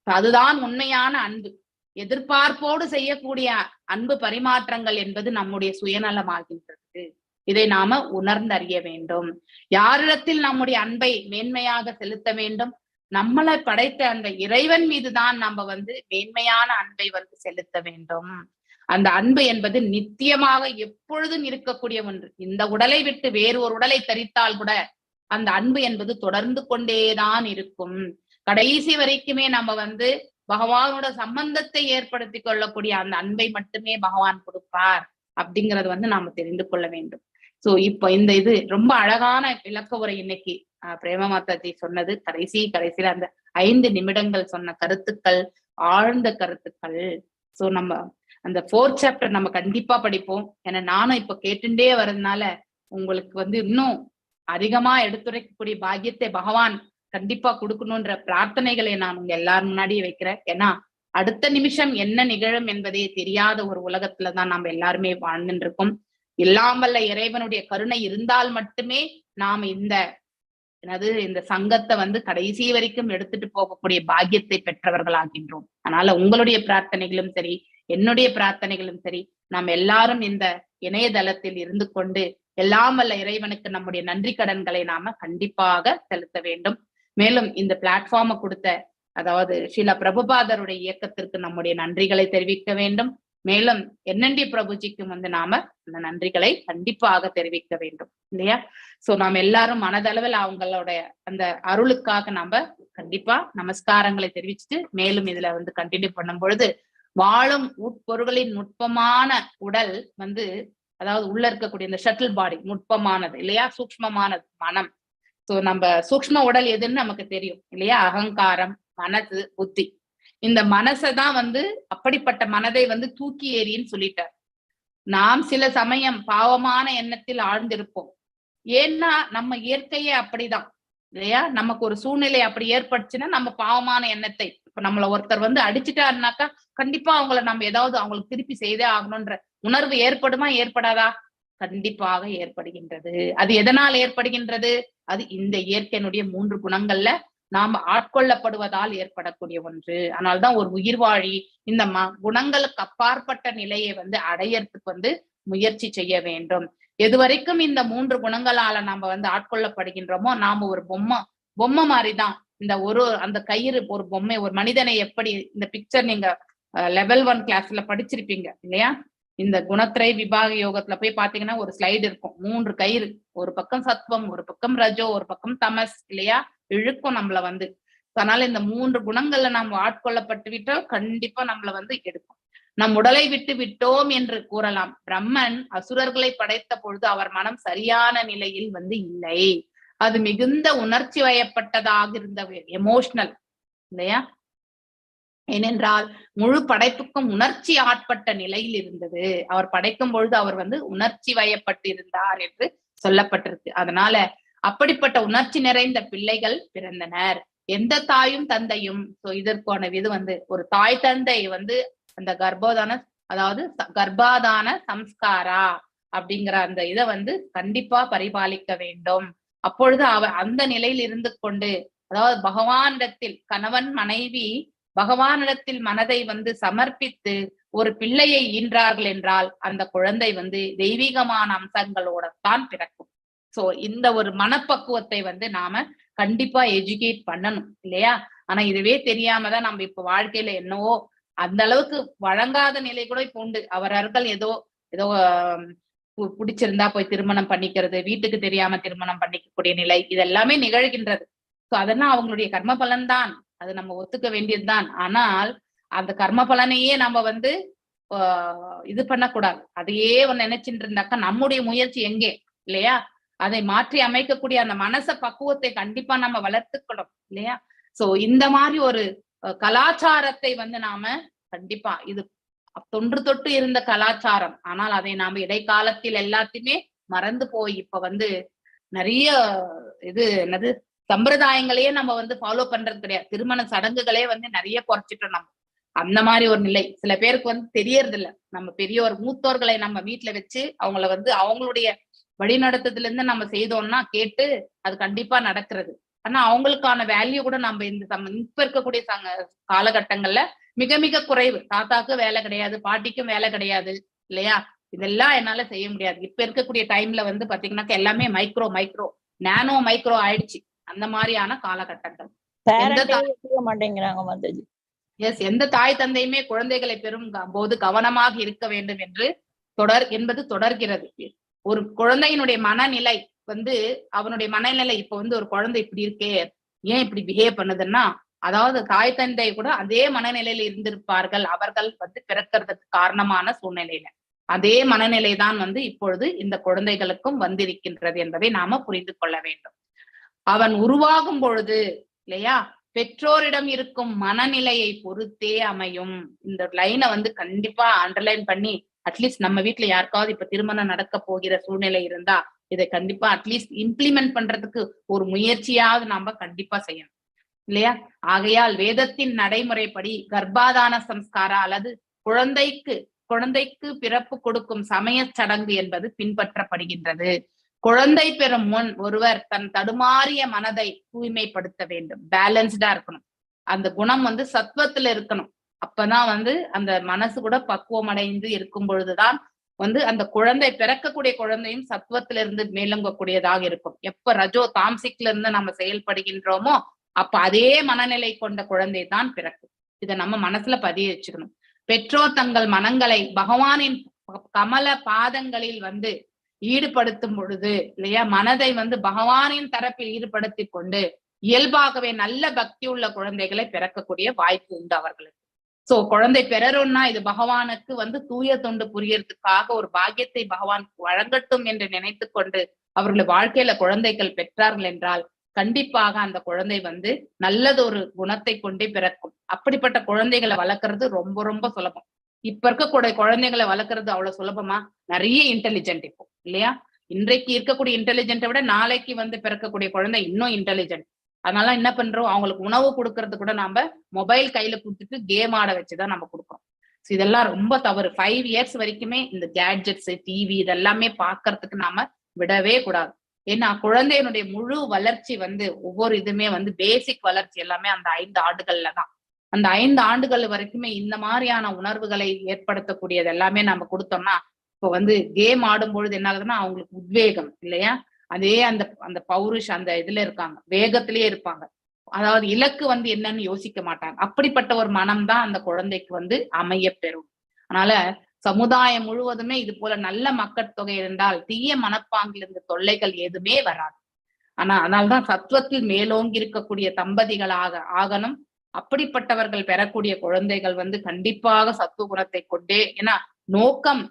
அதுதான் உண்மையான அன்பு. எதிர்பார்ப்போடு செய்யக்கூடிய அன்பு பரிமாற்றங்கள் என்பது நம்முடைய சுயநலமாகின்றது. இதை நாம உணர்ந்தறிய வேண்டும். யாரிடத்தில் நம்முடைய அன்பை மேன்மையாக செலுத்த வேண்டும், நம்மளை படைத்த அந்த இறைவன் மீதுதான் நம்ம வந்து மேன்மையான அன்பை வந்து செலுத்த வேண்டும். அந்த அன்பு என்பது நித்தியமாக எப்பொழுதும் இருக்கக்கூடிய ஒன்று. இந்த உடலை விட்டு வேறு ஒரு உடலை தரித்தால் கூட அந்த அன்பு என்பது தொடர்ந்து கொண்டேதான் இருக்கும். கடைசி வரைக்குமே நம்ம வந்து பகவானோட சம்பந்தத்தை ஏற்படுத்தி கொள்ளக்கூடிய அந்த அன்பை மட்டுமே பகவான் கொடுப்பார் அப்படிங்கறது வந்து நாம தெரிந்து கொள்ள வேண்டும். சோ இப்ப இந்த இது ரொம்ப அழகான விளக்க உரை இன்னைக்கு பிரேம மாதாஜி சொன்னது. கடைசியில அந்த 5 நிமிடங்கள் சொன்ன கருத்துக்கள், ஆழ்ந்த கருத்துக்கள். சோ நம்ம அந்த 4th சாப்டர் நம்ம கண்டிப்பா படிப்போம். ஏன்னா நானும் இப்ப கேட்டுட்டே வர்றதுனால உங்களுக்கு வந்து இன்னும் அதிகமா எடுத்துரைக்கக்கூடிய பாக்கியத்தை பகவான் கண்டிப்பா கொடுக்கணும்ன்ற பிரார்த்தனைகளை நான் உங்க எல்லாரும் முன்னாடியே வைக்கிறேன். ஏன்னா அடுத்த நிமிஷம் என்ன நிகழும் என்பதே தெரியாத ஒரு உலகத்துலதான் நாம எல்லாருமே வாழ்ந்துட்டு இருக்கோம். எல்லாம் வல்ல இறைவனுடைய கருணை இருந்தால் மட்டுமே நாம இந்த சங்கத்தை வந்து கடைசி வரைக்கும் எடுத்துட்டு போகக்கூடிய பாக்கியத்தை பெற்றவர்கள் ஆகின்றோம். அதனால உங்களுடைய பிரார்த்தனைகளும் சரி, என்னுடைய பிரார்த்தனைகளும் சரி, நாம் எல்லாரும் இந்த இணையதளத்தில் இருந்து கொண்டு எல்லாம் வல்ல இறைவனுக்கு நம்முடைய நன்றி கடன்களை நாம கண்டிப்பாக செலுத்த வேண்டும். மேலும் இந்த பிளாட்ஃபார்மை கொடுத்த, அதாவது ஸ்ரீல பிரபுபாதருடைய இயக்கத்திற்கு நம்முடைய நன்றிகளை தெரிவிக்க வேண்டும். மேலும் NND பிரபுஜிக்கும் வந்து நாம அந்த நன்றிகளை கண்டிப்பாக தெரிவிக்க வேண்டும் இல்லையா? சோ நாம் எல்லாரும் மனதளவில் அவங்களுடைய அந்த அருளுக்காக நாம கண்டிப்பா நமஸ்காரங்களை தெரிவிச்சுட்டு மேலும் இதுல வந்து கண்டினியூ பண்ணும் பொழுது, வாழும் உட்பொருள்களின் நுட்பமான உடல் வந்து, அதாவது உள்ள இருக்கக்கூடிய இந்த ஷட்டில் பாடி நுட்பமானது இல்லையா, சூக்ஷ்மமானது மனம். சோ நம்ம சூக்ஷ்ம உடல் எதுன்னு நமக்கு தெரியும் இல்லையா, அகங்காரம், மனசு, புத்தி. இந்த மனசைதான் வந்து, அப்படிப்பட்ட மனதை வந்து தூக்கி எறின்னு சொல்லிட்டார். நாம் சில சமயம் பாவமான எண்ணத்தில் ஆழ்ந்திருப்போம். ஏன்னா நம்ம இயற்கையே அப்படிதான் இல்லையா, நமக்கு ஒரு சூழ்நிலை அப்படி ஏற்பட்டுச்சுன்னா நம்ம பாவமான எண்ணத்தை, இப்ப நம்மள ஒருத்தர் வந்து அடிச்சுட்டாருனாக்கா கண்டிப்பா அவங்கள நம்ம ஏதாவது அவங்களுக்கு திருப்பி செய்தே ஆகணும்ன்ற உணர்வு ஏற்படுமா ஏற்படாதா? கண்டிப்பாக ஏற்படுகின்றது. அது எதனால் ஏற்படுகின்றது? அது இந்த இயற்கையினுடைய 3 குணங்கள்ல நாம் ஆட்கொள்ளப்படுவதால் ஏற்படக்கூடிய ஒன்று. அதனால்தான் ஒரு உயிர் வாழி இந்த குணங்களுக்கு அப்பாற்பட்ட நிலையை வந்து அடையறதுக்கு வந்து முயற்சி செய்ய வேண்டும். எதுவரைக்கும் இந்த 3 குணங்களால நம்ம வந்து ஆட்கொள்ளப்படுகின்றோமோ, நாம ஒரு பொம்மை மாதிரிதான். இந்த அந்த கயிறு ஒரு பொம்மை, ஒரு மனிதனை எப்படி, இந்த பிக்சர் நீங்க level 1 கிளாஸ்ல படிச்சிருப்பீங்க இல்லையா? இந்த குணத்திரை விபாக யோகத்துல போய் பாத்தீங்கன்னா ஒரு ஸ்லைடு இருக்கும், 3 கயிறு, ஒரு பக்கம் சத்வம், ஒரு பக்கம் ரஜோ, ஒரு பக்கம் தமஸ் இல்லையா, இழுக்கும் நம்மள வந்து. அதனால இந்த 3 குணங்கள்ல நாம் ஆட்கொள்ளப்பட்டு விட்டால் கண்டிப்பா நம்மள வந்து எடுக்கும். நம் உடலை விட்டு விட்டோம் என்று கூறலாம். பிரம்மன் அசுரர்களை படைத்த பொழுது அவர் மனம் சரியான நிலையில் வந்து இல்லை. அது மிகுந்த உணர்ச்சி வயப்பட்டதாக இருந்த, எமோஷனல் இல்லையா. ஏனென்றால் முழு படைப்புக்கும் உணர்ச்சி ஆட்பட்ட நிலையில் இருந்தது. அவர் படைக்கும் பொழுது அவர் வந்து உணர்ச்சி வயப்பட்டு இருந்தார் என்று சொல்லப்பட்டிருக்கு. அதனால அப்படிப்பட்ட உணர்ச்சி நிறைந்த பிள்ளைகள் பிறந்தனர். எந்த தாயும் தந்தையும் இதற்கான இது வந்து ஒரு தாய் தந்தை வந்து அந்த கர்ப்பாதான சம்ஸ்காரா அப்படிங்கிற அந்த இதை வந்து கண்டிப்பா பரிபாலிக்க வேண்டும். அப்பொழுது அந்த நிலையில் இருந்து கொண்டு, அதாவது பகவானிடத்தில் கணவன் மனைவி பகவானிடத்தில் மனதை வந்து சமர்ப்பித்து ஒரு பிள்ளையை ஈன்றார்கள் என்றால் அந்த குழந்தை வந்து தெய்வீகமான அம்சங்களோடத்தான் பிறக்கும். சோ இந்த ஒரு மனப்பக்குவத்தை வந்து நாம கண்டிப்பா எஜுகேட் பண்ணணும் இல்லையா? ஆனா இதுவே தெரியாமதான் நம்ம இப்ப வாழ்க்கையில என்னவோ அந்த அளவுக்கு வழங்காத நிலை கூட இப்ப உண்டு. அவர்கள் ஏதோ பிடிச்சிருந்தா போய் திருமணம் பண்ணிக்கிறது, வீட்டுக்கு தெரியாம திருமணம் பண்ணிக்கக்கூடிய நிலை, இதெல்லாமே நிகழ்கின்றது. சோ அதெல்லாம் அவங்களுடைய கர்ம பலன்தான், அது நம்ம ஒத்துக்க வேண்டியதுதான். ஆனால் அந்த கர்ம பலனையே நம்ம வந்து இது பண்ணக்கூடாது. அதையே நினைச்சுட்டு இருந்தாக்கா நம்முடைய முயற்சி எங்கே இல்லையா? அதை மாற்றி அமைக்கக்கூடிய அந்த மனச பக்குவத்தை கண்டிப்பா நம்ம வளர்த்துக்கணும் இல்லையா? சோ இந்த மாதிரி ஒரு கலாச்சாரத்தை வந்து நாம கண்டிப்பா, இது தொன்று தொட்டு இருந்த கலாச்சாரம். ஆனால் அதை நாம இடைக்காலத்தில் எல்லாத்தையுமே மறந்து போய் இப்ப வந்து நிறைய இது என்னது சம்பிரதாயங்களையே நம்ம வந்து ஃபாலோ பண்றது கிடையாது. திருமண சடங்குகளே வந்து நிறைய குறைச்சிட்டோம் நம்ம. அந்த மாதிரி ஒரு நிலை சில பேருக்கு வந்து தெரியறது இல்ல. நம்ம பெரியோர் மூத்தோர்களை நம்ம வீட்டுல வச்சு அவங்கள வந்து அவங்களுடைய வழிநடத்ததுல இருந்து நம்ம செய்தோம்னா கேட்டு அது கண்டிப்பா நடக்கிறது. ஆனா அவங்களுக்கான வேல்யூ கூட நம்ம இப்ப இருக்கக்கூடிய காலகட்டங்கள்ல மிக மிக குறைவு. தாத்தாக்கு வேலை கிடையாது, பாட்டிக்கும் வேலை கிடையாது இல்லையா? இதெல்லாம் என்னால செய்ய முடியாது. இப்ப இருக்கக்கூடிய டைம்ல வந்து பாத்தீங்கன்னா எல்லாமே மைக்ரோ நானோ மைக்ரோ ஆயிடுச்சு. அந்த மாதிரியான காலகட்டங்கள். மாட்டேங்கிறாங்க மாதாஜி. எஸ், எந்த தாய் தந்தையுமே குழந்தைகளை பெறும் போது கவனமாக இருக்க வேண்டும் என்று தொடர்கிறது. ஒரு குழந்தையினுடைய மனநிலை வந்து அவனுடைய மனநிலை இப்ப வந்து ஒரு குழந்தை இப்படி இருக்கே, ஏன் இப்படி பிஹேவ் பண்ணுதுன்னா, அதாவது தாய் தந்தை கூட அதே மனநிலையில இருந்திருப்பார்கள். அவர்கள் வந்து பிறக்கிறதுக்கு காரணமான சூழ்நிலையில அதே மனநிலை தான் வந்து இப்பொழுது இந்த குழந்தைகளுக்கும் வந்திருக்கின்றது என்பதை நாம புரிந்து கொள்ள வேண்டும். அவன் உருவாகும் பொழுது இல்லையா, பெற்றோரிடம் இருக்கும் மனநிலையை பொறுத்தே அமையும். இந்த லைனை வந்து கண்டிப்பா அண்டர்லைன் பண்ணி அட்லீஸ்ட் நம்ம வீட்டுல யாருக்காவது இப்ப திருமணம் நடக்க போகிற சூழ்நிலை இருந்தா இதை கண்டிப்பா அட்லீஸ்ட் இம்ப்ளிமெண்ட் பண்றதுக்கு ஒரு முயற்சியாவது நாம கண்டிப்பா செய்யணும் இல்லையா? ஆகையால் வேதத்தின் நடைமுறைப்படி கர்ப்பாதான சம்ஸ்காரா அல்லது குழந்தைக்கு பிறப்பு கொடுக்கும் சமய சடங்கு என்பது பின்பற்றப்படுகின்றது. குழந்தை பெறும் முன் ஒருவர் தன் தடுமாறிய மனதை தூய்மைப்படுத்த வேண்டும். பேலன்ஸ்டா இருக்கணும். அந்த குணம் வந்து சத்துவத்துல இருக்கணும். அப்பதான் வந்து அந்த மனசு கூட பக்குவம் அடைந்து இருக்கும் பொழுதுதான் வந்து அந்த குழந்தை பிறக்கக்கூடிய குழந்தையும் சத்துவத்தில இருந்து மேலங்கக்கூடியதாக இருக்கும். எப்ப ரஜோ தாம்சிக்ல இருந்து நம்ம செயல்படுகின்றோமோ அப்ப அதே மனநிலை கொண்ட குழந்தை தான் பிறக்கும். இதை நம்ம மனசுல பதிய வச்சுக்கணும். பெற்றோர் தங்கள் மனங்களை பகவானின் கமல பாதங்களில் வந்து ஈடுபடுத்தும் பொழுது இல்லையா, மனதை வந்து பகவானின் தரப்பில் ஈடுபடுத்தி கொண்டு இயல்பாகவே நல்ல பக்தி உள்ள குழந்தைகளை பிறக்கக்கூடிய வாய்ப்பு உண்டு அவர்களுக்கு. சோ குழந்தை பெறணும்னா இது பகவானுக்கு வந்து தூய தொண்டு புரியறதுக்காக ஒரு பாக்கியத்தை பகவான் வழங்கட்டும் என்று நினைத்து கொண்டு அவர்கள் வாழ்க்கையில குழந்தைகள் பெற்றார்கள் என்றால் கண்டிப்பாக அந்த குழந்தை வந்து நல்லதொரு குணத்தை கொண்டே பிறக்கும். அப்படிப்பட்ட குழந்தைகளை வளர்க்கறது ரொம்ப ரொம்ப சுலபம். இப்ப இருக்கக்கூடிய குழந்தைகளை வளர்க்கறது அவ்வளவு சுலபமா? நிறைய இன்டெலிஜென்ட் இப்போ இல்லையா? இன்றைக்கு இருக்கக்கூடிய இன்டெலிஜென்ட்டை விட நாளைக்கு வந்து பிறக்கக்கூடிய குழந்தை இன்னும் இன்டெலிஜென்ட். அதனால என்ன பண்றோம், அவங்களுக்கு உணவு கொடுக்கறது கூட நம்ம மொபைல் கையில கொடுத்துட்டு கேம் ஆட வச்சுதான் நம்ம கொடுக்குறோம். இதெல்லாம் ரொம்ப தவறு. 5 இயர்ஸ் வரைக்குமே இந்த கேட்ஜெட்ஸ், டிவி இதெல்லாமே பாக்குறதுக்கு நாம விடவே கூடாது. ஏன்னா குழந்தையினுடைய முழு வளர்ச்சி வந்து ஒவ்வொரு இதுமே வந்து பேசிக் வளர்ச்சி எல்லாமே அந்த 5 ஆண்டுகள்ல தான். அந்த 5 ஆண்டுகள் வரைக்குமே இந்த மாதிரியான உணர்வுகளை ஏற்படுத்தக்கூடியது எல்லாமே நம்ம கொடுத்தோம்னா இப்போ வந்து கேம் ஆடும் பொழுது என்ன ஆகுதுன்னா அவங்களுக்கு உத்வேகம் இல்லையா, அதே அந்த பௌருஷ் அந்த இதுல இருக்காங்க, வேகத்திலேயே இருப்பாங்க. அதாவது இலக்கு வந்து என்னன்னு யோசிக்க மாட்டாங்க. அப்படிப்பட்ட ஒரு மனம் தான் அந்த குழந்தைக்கு வந்து அமைய பெறும். அதனால சமுதாயம் முழுவதுமே இது போல நல்ல மக்கட்தொகை இருந்தால் தீய மனப்பாங்கில் இருந்த தொல்லைகள் எதுவுமே வராது. ஆனா அதனால்தான் சத்துவத்தில் மேலோங்கி இருக்கக்கூடிய தம்பதிகளாக ஆகணும். அப்படிப்பட்டவர்கள் பெறக்கூடிய குழந்தைகள் வந்து கண்டிப்பாக சத்துவ குணத்தை கொண்டே, ஏன்னா நோக்கம்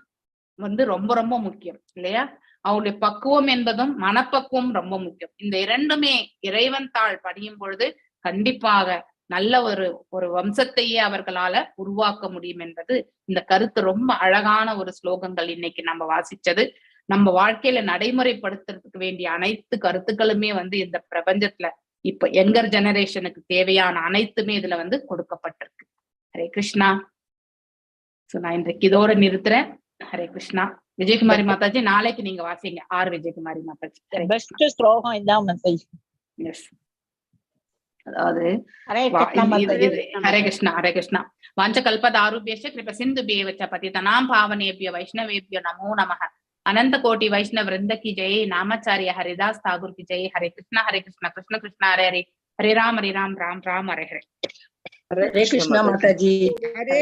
வந்து ரொம்ப ரொம்ப முக்கியம் இல்லையா? அவருடைய பக்குவம் என்பதும் மனப்பக்குவம் ரொம்ப முக்கியம். இந்த இரண்டுமே இறைவன் தாள் படியும் பொழுது கண்டிப்பாக நல்ல ஒரு வம்சத்தையே அவர்களால உருவாக்க முடியும் என்பது இந்த கருத்து. ரொம்ப அழகான ஒரு ஸ்லோகங்கள் இன்னைக்கு நம்ம வாசிச்சது. நம்ம வாழ்க்கையில நடைமுறைப்படுத்துறதுக்கு வேண்டிய அனைத்து கருத்துக்களுமே வந்து இந்த பிரபஞ்சத்துல இப்ப யங்கர் ஜெனரேஷனுக்கு தேவையான அனைத்துமே இதுல வந்து கொடுக்கப்பட்டிருக்கு. ஹரே கிருஷ்ணா. சோ நான் இன்றைக்கு இதோட நிறுத்துறேன். ஹரே கிருஷ்ணா. விஜயகுமாரி மாதாஜி நாளைக்கு நீங்க வாசிங்க. விஜயகுமாரி மாதாஜி. பெஸ்ட் ஸ்லோகம் இதான் மாதாஜி. எஸ், அதாவது ஹரே கிருஷ்ணா. ஹரே கிருஷ்ணா. வாஞ்ச கல்பதாருபியஸ்ச கிருப சிந்துபியேவச்ச பதிதனாம் பாவனேபிய வைஷ்ணவேபிய நமோ நமः. अनंत कोटि वैष्णव वृंद की जय. नामाचार्य हरिदास ठाकुर की जय. हरे कृष्णा कृष्ण कृष्ण हरे हरे, हरे राम राम राम हरे हरे. हरे कृष्णा माताजी. हरे